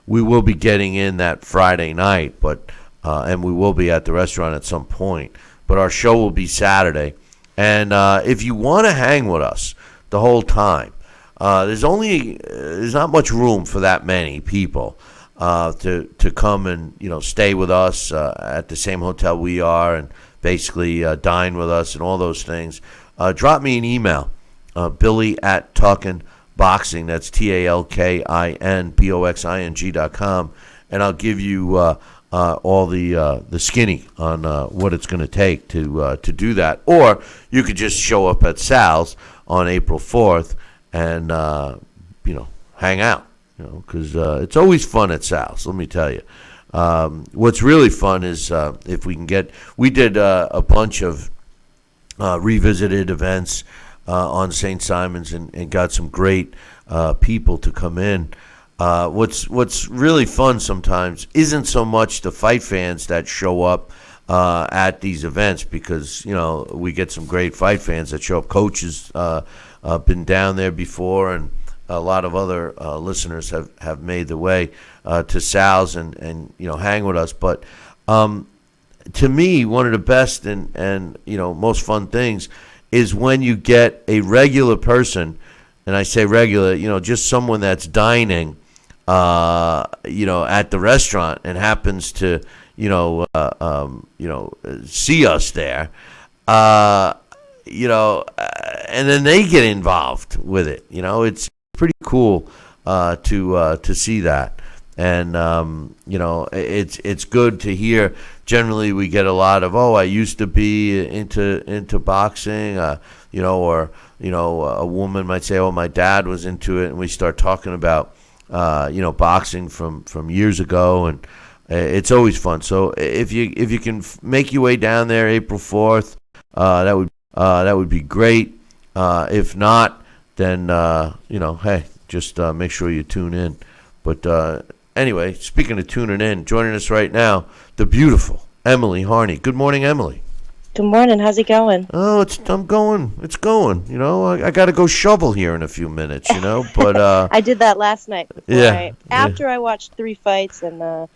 we will be getting in that Friday night, but and we will be at the restaurant at some point. But our show will be Saturday, and if you want to hang with us the whole time, there's not much room for that many people to come and stay with us at the same hotel we are, and basically dine with us and all those things. Drop me an email, Billy@TalkinBoxing. That's TalkinBoxing.com, and I'll give you all the skinny on what it's going to take to do that. Or you could just show up at Sal's on April 4th and hang out, because it's always fun at Sal's. Let me tell you. What's really fun is if we can we did a bunch of revisited events on St. Simon's and got some great people to come in. What's really fun sometimes isn't so much the fight fans that show up at these events, because we get some great fight fans that show up. Coaches been down there before, and a lot of other listeners have made the way to Sal's and hang with us. But to me, one of the best and most fun things is when you get a regular person, and I say regular, just someone that's dining, at the restaurant and happens to, see us there, and then they get involved with it. It's pretty cool to see that. And, it's good to hear. Generally, we get a lot of, I used to be into boxing, or, a woman might say, my dad was into it. And we start talking about, boxing from years ago. And it's always fun. So if you can make your way down there April 4th, that would be great. If not, then, hey, just make sure you tune in. But anyway, speaking of tuning in, joining us right now, the beautiful Emily Harney. Good morning, Emily. Good morning. How's it going? Oh, it's going. I got to go shovel here in a few minutes, but I did that last night. After I I watched 3 fights, and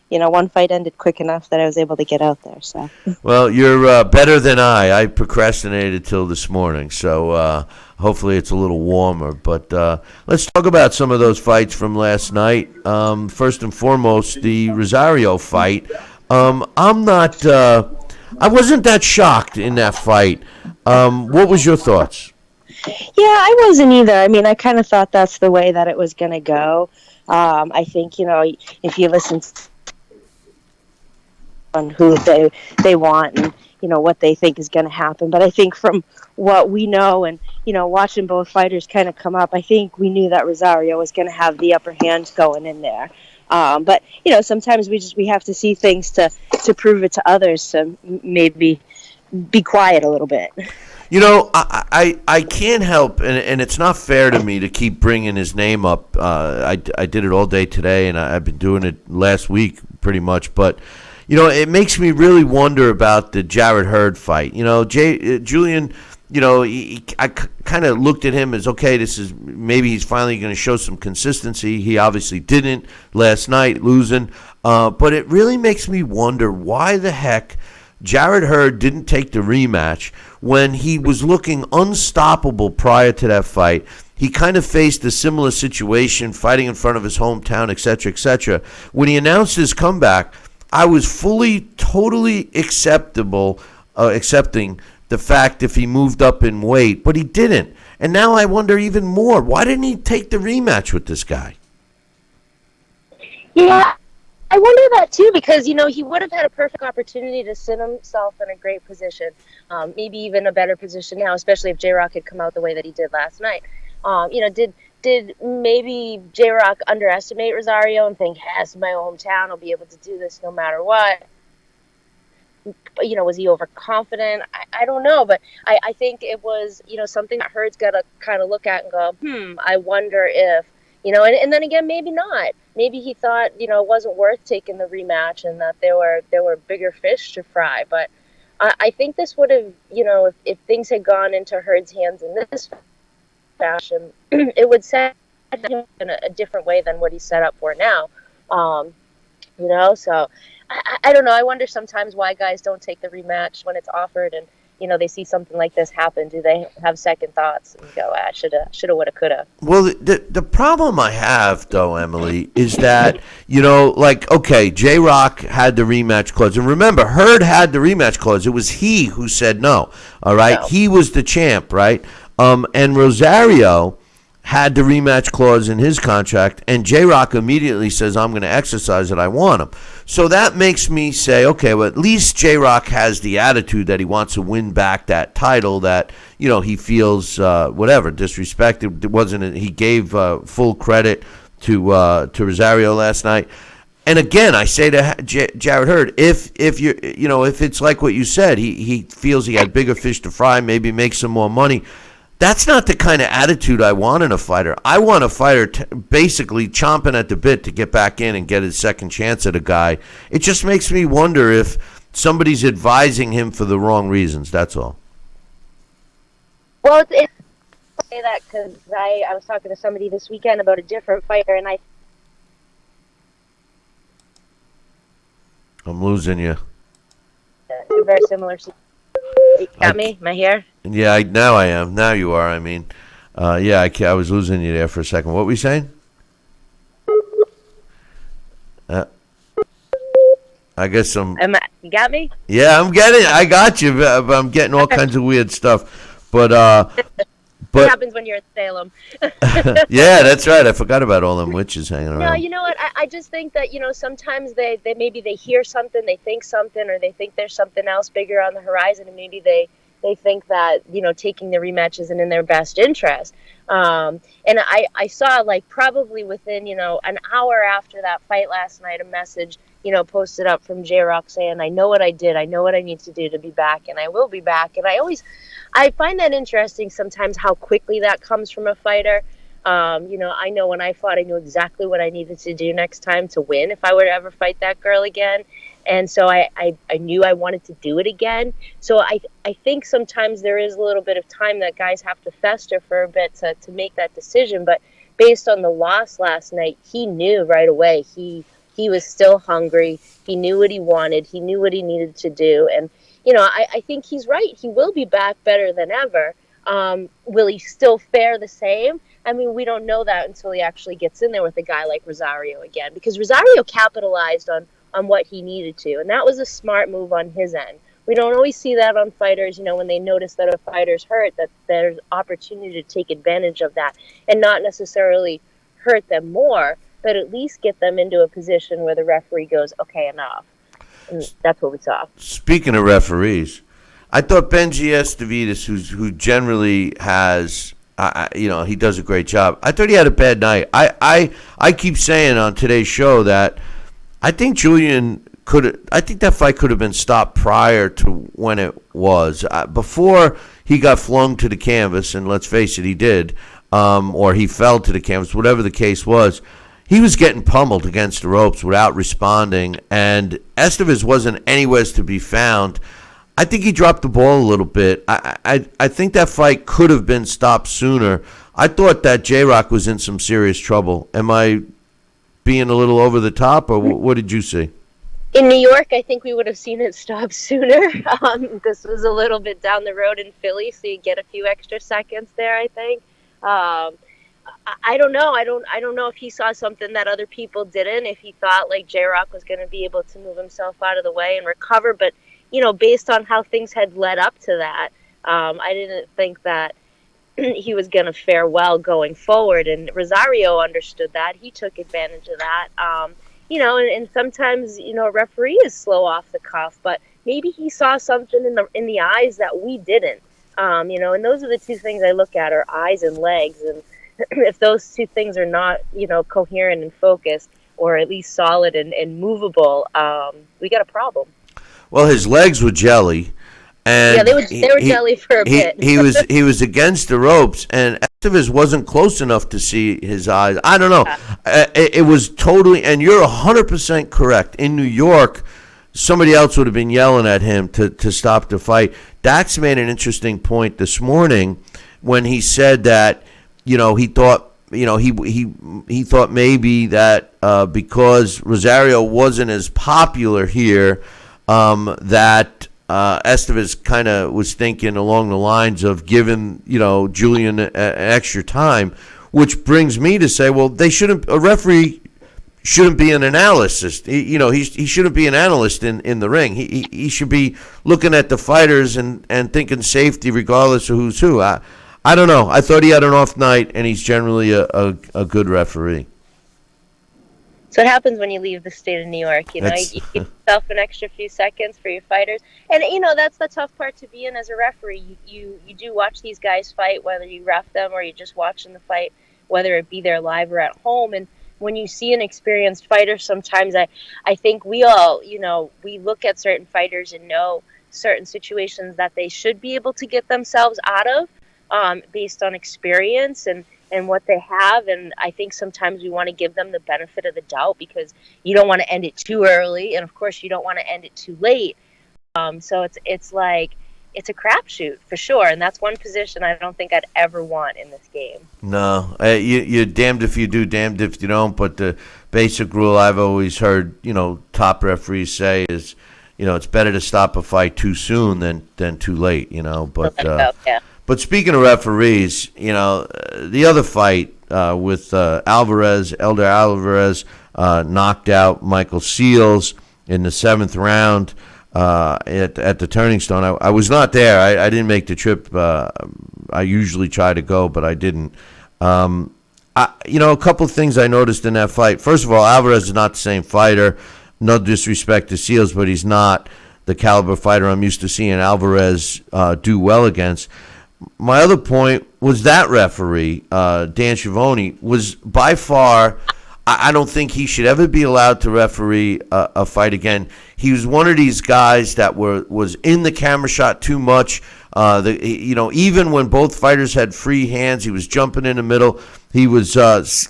one fight ended quick enough that I was able to get out there. So. Well, you're better than I. I procrastinated till this morning, so hopefully it's a little warmer. But let's talk about some of those fights from last night. First and foremost, the Rosario fight. I wasn't that shocked in that fight. What was your thoughts? Yeah, I wasn't either. I mean, I kind of thought that's the way that it was going to go. I think, if you listen on who they want and, what they think is going to happen. But I think from what we know and, watching both fighters kind of come up, I think we knew that Rosario was going to have the upper hand going in there. But, sometimes we have to see things to prove it to others, to maybe be quiet a little bit. I can't help, and it's not fair to me to keep bringing his name up. I did it all day today, and I've been doing it last week pretty much. But, it makes me really wonder about the Jarrett Hurd fight. Julian, I kind of looked at him as, okay, this is maybe he's finally going to show some consistency. He obviously didn't last night, losing. But it really makes me wonder why the heck Jarrett Hurd didn't take the rematch when he was looking unstoppable prior to that fight. He kind of faced a similar situation, fighting in front of his hometown, et cetera, et cetera. When he announced his comeback, I was totally accepting the fact if he moved up in weight, but he didn't. And now I wonder even more, why didn't he take the rematch with this guy? Yeah, I wonder that too, because, he would have had a perfect opportunity to sit himself in a great position, maybe even a better position now, especially if J-Rock had come out the way that he did last night. Did maybe J-Rock underestimate Rosario and think, it's my hometown, I'll be able to do this no matter what? But, was he overconfident? I don't know, but I think it was, something that Hurd's got to kind of look at and go, I wonder if, and then again, maybe not. Maybe he thought, it wasn't worth taking the rematch and that there were bigger fish to fry. But I think this would have, if things had gone into Hurd's hands in this fashion, it would set him in a different way than what he's set up for now. So I don't know. I wonder sometimes why guys don't take the rematch when it's offered, and they see something like this happen. Do they have second thoughts and go, shoulda, woulda, coulda? Well, the problem I have, though, Emily, is that, okay, J-Rock had the rematch clause. And remember, Hurd had the rematch clause. It was he who said no, all right? No. He was the champ, right? And Rosario had the rematch clause in his contract, and J-Rock immediately says, I'm going to exercise it, I want him. So that makes me say, okay, well, at least J-Rock has the attitude that he wants to win back that title, that, he feels, disrespected. It wasn't, he gave full credit to Rosario last night. And again, I say to Jarrett Hurd, if it's like what you said, he feels he had bigger fish to fry, maybe make some more money, That's not the kind of attitude I want in a fighter. I want a fighter basically chomping at the bit to get back in and get his second chance at a guy. It just makes me wonder if somebody's advising him for the wrong reasons. That's all. Well, it's say that because I was talking to somebody this weekend about a different fighter, and I'm losing you. Very similar. You got me? Am I here? Yeah, now I am. Now you are. I mean, yeah, I was losing you there for a second. What were you saying? I guess you got me? Yeah, I got you, but I'm getting all kinds of weird stuff. But what happens when you're in Salem? Yeah, that's right. I forgot about all them witches hanging around. No, you know what? I just think that, sometimes they maybe they hear something, they think something, or they think there's something else bigger on the horizon, and maybe they think that, taking the rematch isn't in their best interest. And I saw, like, probably within, an hour after that fight last night, a message, posted up from J-Rock saying, I know what I did. I know what I need to do to be back, and I will be back. And I find that interesting sometimes how quickly that comes from a fighter. I know when I fought, I knew exactly what I needed to do next time to win if I were to ever fight that girl again. And so I knew I wanted to do it again. So I think sometimes there is a little bit of time that guys have to fester for a bit to make that decision. But based on the loss last night, he knew right away. He was still hungry. He knew what he wanted. He knew what he needed to do. And, I think he's right. He will be back better than ever. Will he still fare the same? I mean, we don't know that until he actually gets in there with a guy like Rosario again, because Rosario capitalized on what he needed to, and that was a smart move on his end. We don't always see that on fighters, when they notice that a fighter's hurt, that there's opportunity to take advantage of that and not necessarily hurt them more, but at least get them into a position where the referee goes, okay, enough. And that's what we saw. Speaking of referees, I thought Benji Estevitas, who generally has, he does a great job. I thought he had a bad night. I keep saying on today's show that I think Julian I think that fight could have been stopped prior to when it was. Before he got flung to the canvas, and let's face it, he did, or he fell to the canvas, whatever the case was, he was getting pummeled against the ropes without responding, and Esteves wasn't anywhere to be found. I think he dropped the ball a little bit. I think that fight could have been stopped sooner. I thought that J-Rock was in some serious trouble. Am I being a little over the top, or what did you see? In New York, I think we would have seen it stop sooner. This was a little bit down the road in Philly, so you get a few extra seconds there, I think. I don't know. I don't know if he saw something that other people didn't, if he thought like J-Rock was going to be able to move himself out of the way and recover. But, based on how things had led up to that, I didn't think that he was going to fare well going forward. And Rosario understood that. He took advantage of that. And sometimes, a referee is slow off the cuff, but maybe he saw something in the eyes that we didn't. And those are the two things I look at, are eyes and legs. And if those two things are not, coherent and focused, or at least solid and movable, we got a problem. Well, his legs were jelly. And yeah, they were jelly for a bit. he was against the ropes, and Esteves wasn't close enough to see his eyes. I don't know. It was totally, and you're 100% correct. In New York, somebody else would have been yelling at him to stop the fight. Dax made an interesting point this morning when he said that, he thought, he thought maybe that because Rosario wasn't as popular here, that Esteves kind of was thinking along the lines of giving, Julian an extra time, which brings me to say, well, a referee shouldn't be an analyst. He shouldn't be an analyst in the ring. He should be looking at the fighters and thinking safety regardless of who's who. I don't know. I thought he had an off night, and he's generally a good referee. So it happens when you leave the state of New York. You give yourself an extra few seconds for your fighters. And, that's the tough part to be in as a referee. You do watch these guys fight, whether you ref them or you're just watching the fight, whether it be there live or at home. And when you see an experienced fighter, sometimes I think we all, we look at certain fighters and know certain situations that they should be able to get themselves out of. based on experience and what they have. And I think sometimes we want to give them the benefit of the doubt because you don't want to end it too early, and of course you don't want to end it too late. So it's like it's a crapshoot for sure, and that's one position I don't think I'd ever want in this game. No, you're damned if you do, damned if you don't. But the basic rule I've always heard, top referees say is, it's better to stop a fight too soon than too late. But Yeah. But speaking of referees, the other fight with Elder Alvarez knocked out Michael Seals in the 7th round at the Turning Stone. I was not there. I didn't make the trip. I usually try to go, but I didn't. A couple of things I noticed in that fight. First of all, Alvarez is not the same fighter. No disrespect to Seals, but he's not the caliber fighter I'm used to seeing Alvarez do well against. My other point was that referee, Dan Schiavone, was by far, I don't think he should ever be allowed to referee a fight again. He was one of these guys that was in the camera shot too much. Even when both fighters had free hands, he was jumping in the middle. He was,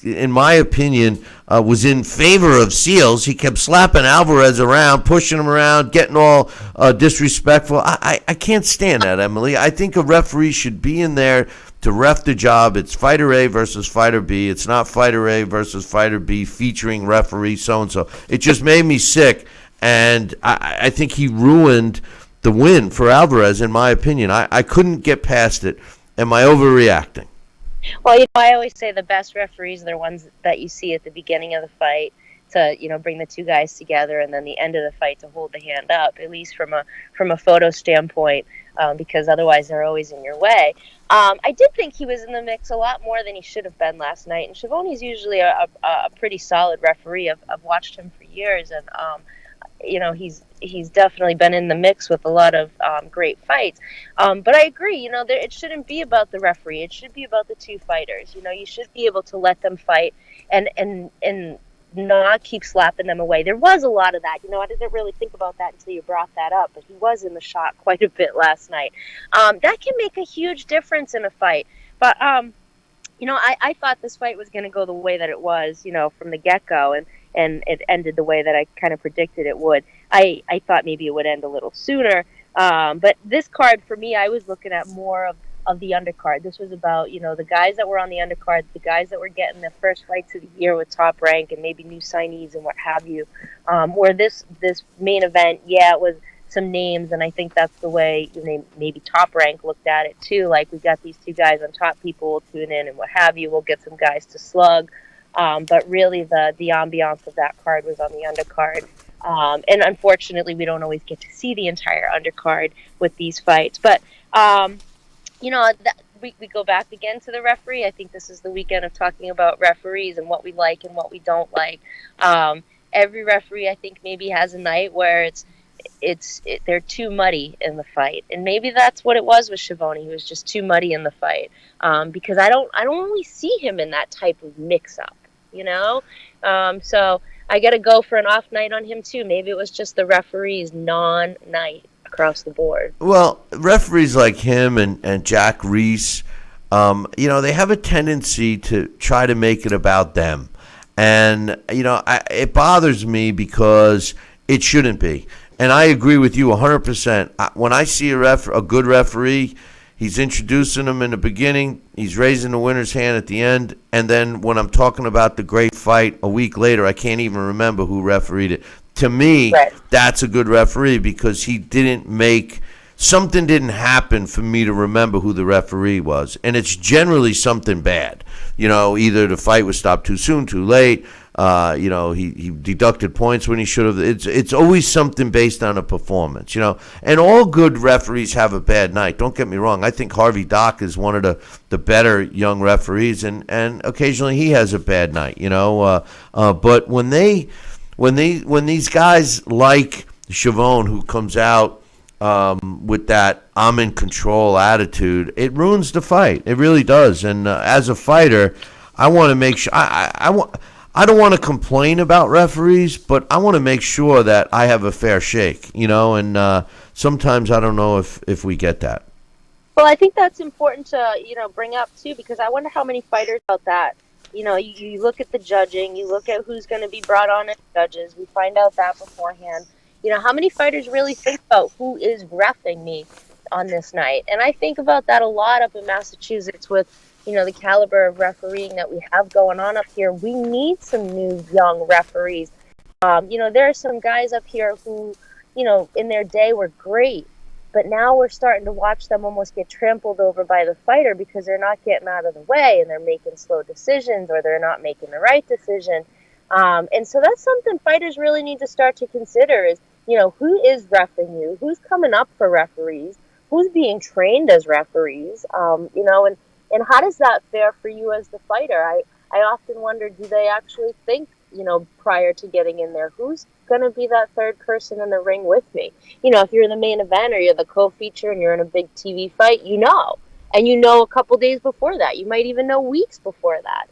in my opinion, was in favor of Seals. He kept slapping Alvarez around, pushing him around, getting all disrespectful. I can't stand that, Emily. I think a referee should be in there to ref the job. It's fighter A versus fighter B. It's not fighter A versus fighter B featuring referee so-and-so. It just made me sick, and I think he ruined the win for Alvarez, in my opinion. I couldn't get past it. Am I overreacting? Well, I always say the best referees are the ones that you see at the beginning of the fight to, bring the two guys together, and then the end of the fight to hold the hand up, at least from a photo standpoint, because otherwise they're always in your way. I did think he was in the mix a lot more than he should have been last night, and Schiavone's usually a pretty solid referee. I've watched him for years, and he's definitely been in the mix with a lot of great fights. But I agree, it shouldn't be about the referee. It should be about the two fighters. You should be able to let them fight and not keep slapping them away. There was a lot of that. I didn't really think about that until you brought that up, but he was in the shot quite a bit last night. That can make a huge difference in a fight. But, I thought this fight was going to go the way that it was, from the get-go, and it ended the way that I kind of predicted it would. I thought maybe it would end a little sooner. But this card, for me, I was looking at more of the undercard. This was about, the guys that were on the undercard, the guys that were getting their first fights of the year with Top Rank and maybe new signees and what have you. Where this main event, it was some names, and I think that's the way maybe Top Rank looked at it too. Like, we got these two guys on top, people will tune in and what have you. We'll get some guys to slug. But really the ambiance of that card was on the undercard. And unfortunately, we don't always get to see the entire undercard with these fights. But, we go back again to the referee. I think this is the weekend of talking about referees and what we like and what we don't like. Every referee, I think, maybe has a night where they're too muddy in the fight, and maybe that's what it was with Schiavone. He was just too muddy in the fight, because I don't really see him in that type of mix-up, So I got to go for an off night on him too. Maybe it was just the referee's non-night across the board. Well, referees like him and Jack Reese, they have a tendency to try to make it about them, and it bothers me because it shouldn't be. And I agree with you 100%. When I see a good referee, he's introducing them in the beginning, he's raising the winner's hand at the end, and then when I'm talking about the great fight a week later, I can't even remember who refereed it. To me, right, that's a good referee because something didn't happen for me to remember who the referee was. And it's generally something bad. Either the fight was stopped too soon, too late. He deducted points when he should have. It's always something based on a performance, And all good referees have a bad night. Don't get me wrong. I think Harvey Dock is one of the better young referees, and occasionally he has a bad night, But when these guys like Schiavone, who comes out with that I'm in control attitude, it ruins the fight. It really does. And as a fighter, I want to make sure I don't want to complain about referees, but I want to make sure that I have a fair shake, and sometimes I don't know if we get that. Well, I think that's important to, bring up too, because I wonder how many fighters out that, you look at the judging, you look at who's going to be brought on as judges. We find out that beforehand. How many fighters really think about who is reffing me on this night? And I think about that a lot up in Massachusetts with, the caliber of refereeing that we have going on up here. We need some new young referees. There are some guys up here who, in their day were great. But now we're starting to watch them almost get trampled over by the fighter because they're not getting out of the way and they're making slow decisions or they're not making the right decision. And so that's something fighters really need to start to consider is, who is reffing you? Who's coming up for referees? Who's being trained as referees? And how does that fare for you as the fighter? I often wonder, do they actually think, prior to getting in there, who's going to be that third person in the ring with me? If you're in the main event or you're the co-feature and you're in a big TV fight, and a couple days before that, you might even know weeks before that.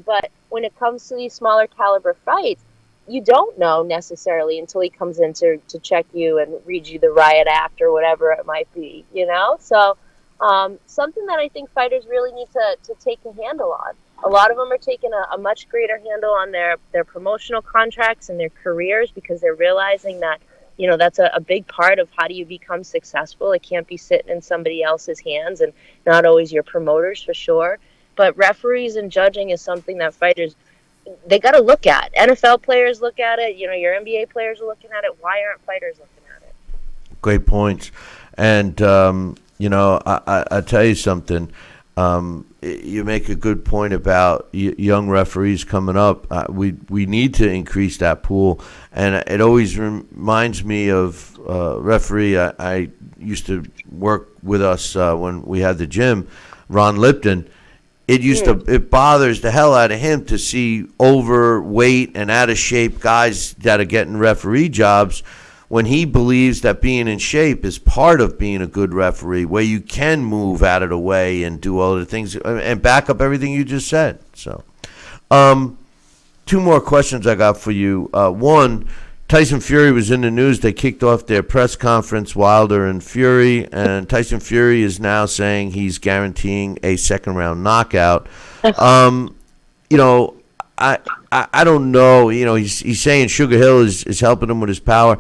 But when it comes to these smaller caliber fights, you don't know necessarily until he comes in to check you and read you the riot act or whatever it might be, So something that I think fighters really need to take a handle on. A lot of them are taking a much greater handle on their promotional contracts and their careers because they're realizing that, that's a big part of how do you become successful. It can't be sitting in somebody else's hands and not always your promoters for sure. But referees and judging is something that fighters, they got to look at. NFL players look at it. Your NBA players are looking at it. Why aren't fighters looking at it? Great points. And, I tell you something. You make a good point about young referees coming up. We need to increase that pool, and it always reminds me of referee I used to work with us when we had the gym, Ron Lipton. It bothers the hell out of him to see overweight and out of shape guys that are getting referee jobs, when he believes that being in shape is part of being a good referee, where you can move out of the way and do all the things and back up everything you just said. So, two more questions I got for you. One, Tyson Fury was in the news. They kicked off their press conference, Wilder and Fury, and Tyson Fury is now saying he's guaranteeing a second-round knockout. I don't know. He's saying Sugar Hill is helping him with his power.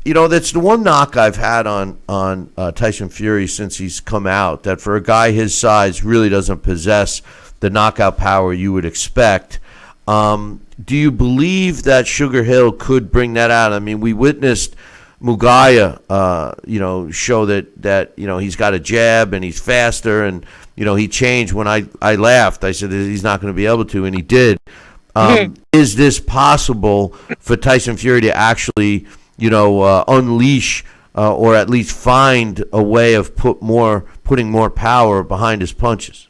That's the one knock I've had on Tyson Fury since he's come out, that for a guy his size really doesn't possess the knockout power you would expect. Do you believe that Sugar Hill could bring that out? I mean, we witnessed Mugaya, show that he's got a jab and he's faster, and he changed when I laughed. I said that he's not going to be able to, and he did. Is this possible for Tyson Fury to actually unleash or at least find a way of putting more power behind his punches?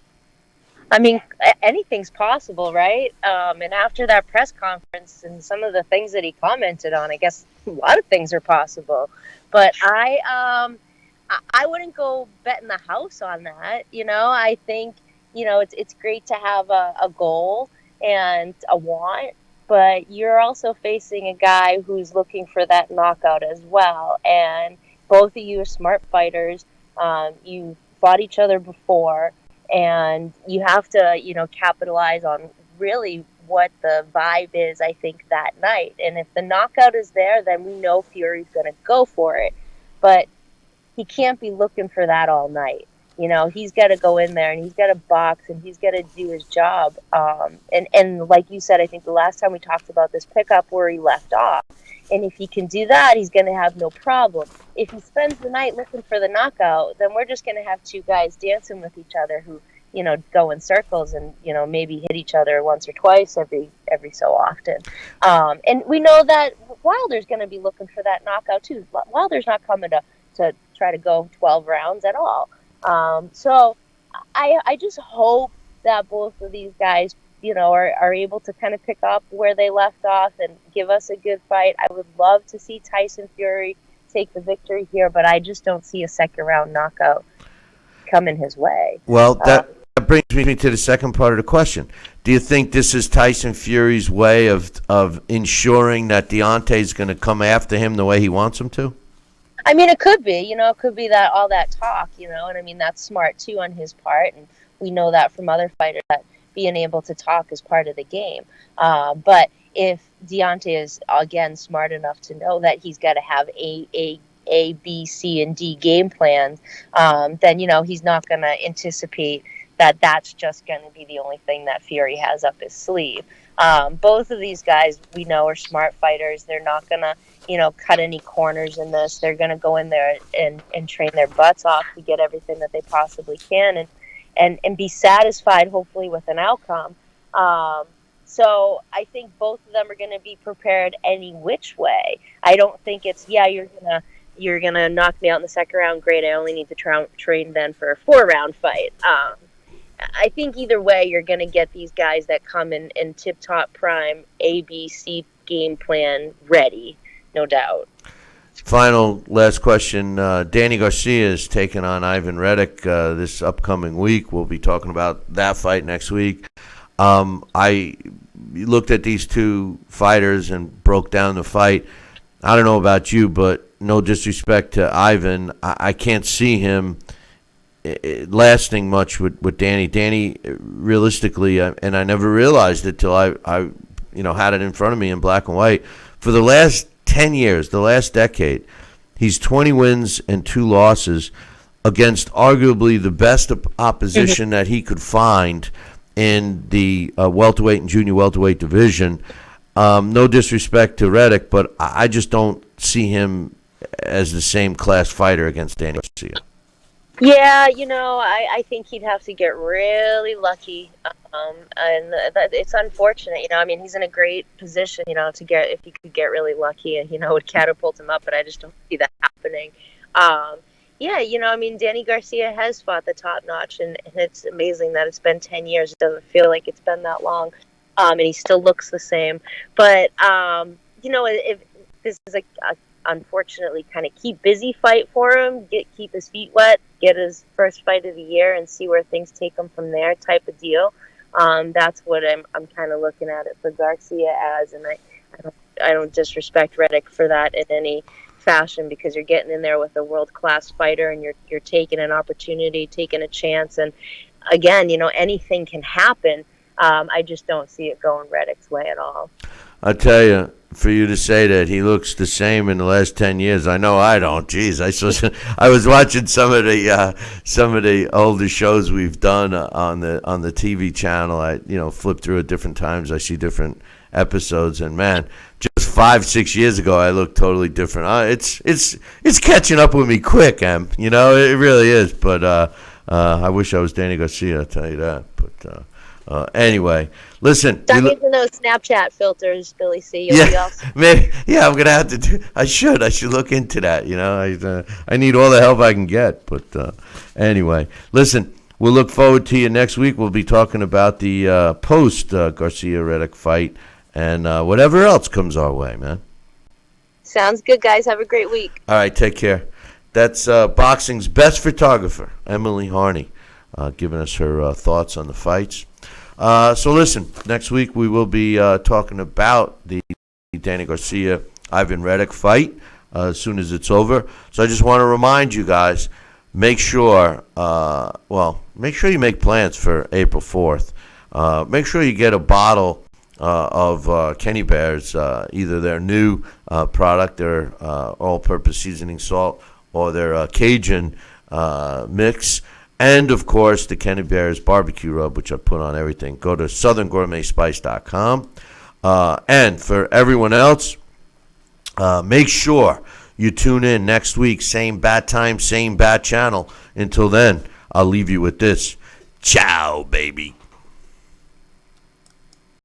I mean, anything's possible, right? And after that press conference and some of the things that he commented on, I guess a lot of things are possible. But I wouldn't go betting the house on that. I think, it's great to have a goal and a want, but you're also facing a guy who's looking for that knockout as well. And both of you are smart fighters. You fought each other before. And you have to, capitalize on really what the vibe is, I think, that night. And if the knockout is there, then we know Fury's going to go for it. But he can't be looking for that all night. He's got to go in there and he's got to box and he's got to do his job. And like you said, I think the last time we talked about this pickup where he left off. And if he can do that, he's going to have no problem. If he spends the night looking for the knockout, then we're just going to have two guys dancing with each other who, go in circles and, maybe hit each other once or twice every so often. And we know that Wilder's going to be looking for that knockout too. Wilder's not coming to try to go 12 rounds at all. So I just hope that both of these guys are able to kind of pick up where they left off and give us a good fight. I would love to see Tyson Fury take the victory here, but I just don't see a second round knockout coming his way. Well, that brings me to the second part of the question. Do you think this is Tyson Fury's way of ensuring that Deontay's going to come after him the way he wants him to? I mean, it could be, it could be that all that talk, and I mean, that's smart too on his part. And we know that from other fighters that being able to talk is part of the game. But if Deontay is, again, smart enough to know that he's got to have A, B, C, and D game plans, then, he's not going to anticipate that that's just going to be the only thing that Fury has up his sleeve. Both of these guys we know are smart fighters. They're not going to, cut any corners in this. They're going to go in there and train their butts off to get everything that they possibly can and be satisfied, hopefully, with an outcome. So I think both of them are going to be prepared any which way. I don't think it's, you're gonna knock me out in the second round. Great, I only need to train then for a 4-round fight. I think either way, you're going to get these guys that come in tip-top prime, A, B, C game plan ready, no doubt. Final last question. Danny Garcia is taking on Ivan Reddick this upcoming week. We'll be talking about that fight next week. I looked at these two fighters and broke down the fight. I don't know about you, but no disrespect to Ivan, I can't see him lasting much with Danny. Danny, realistically, and I never realized it till I had it in front of me in black and white. For the last 10 years, the last decade, he's 20 wins and 2 losses against arguably the best opposition that he could find in the welterweight and junior welterweight division. No disrespect to Reddick, but I just don't see him as the same class fighter against Danny Garcia. Yeah, I think he'd have to get really lucky, and it's unfortunate. I mean, he's in a great position, to get, if he could get really lucky, and it would catapult him up. But I just don't see that happening. I mean, Danny Garcia has fought the top notch, and it's amazing that it's been 10 years. It doesn't feel like it's been that long, and he still looks the same. But if this is a unfortunately kind of keep busy fight for him, keep his feet wet, get his first fight of the year and see where things take him from there type of deal. That's what I'm kind of looking at it for Garcia as, and I don't disrespect Reddick for that in any fashion, because you're getting in there with a world-class fighter and you're taking an opportunity, taking a chance, and again, anything can happen. I just don't see it going Reddick's way at all. I tell you, for you to say that he looks the same in the last 10 years, I know I don't. Jeez, I was watching some of the older shows we've done on the TV channel. I flip through at different times. I see different episodes, and man, just 5-6 years ago, I looked totally different. It's catching up with me quick, Em. It really is. But I wish I was Danny Garcia. I'll tell you that. But anyway, listen. Stop using those Snapchat filters, Billy C. Maybe, I'm gonna have to. I should look into that. I need all the help I can get. But anyway, listen. We'll look forward to you next week. We'll be talking about the post Garcia Reddick fight and whatever else comes our way, man. Sounds good, guys. Have a great week. All right, take care. That's boxing's best photographer, Emily Harney, giving us her thoughts on the fights. So listen, next week we will be talking about the Danny Garcia Ivan Reddick fight as soon as it's over. So I just want to remind you guys, make sure you make plans for April 4th. Make sure you get a bottle of Kenny Bear's, either their new product, their all-purpose seasoning salt, or their Cajun mix. And, of course, the Kenny Bear's barbecue rub, which I put on everything. Go to southerngourmetspice.com. And for everyone else, make sure you tune in next week. Same bat time, same bat channel. Until then, I'll leave you with this. Ciao, baby.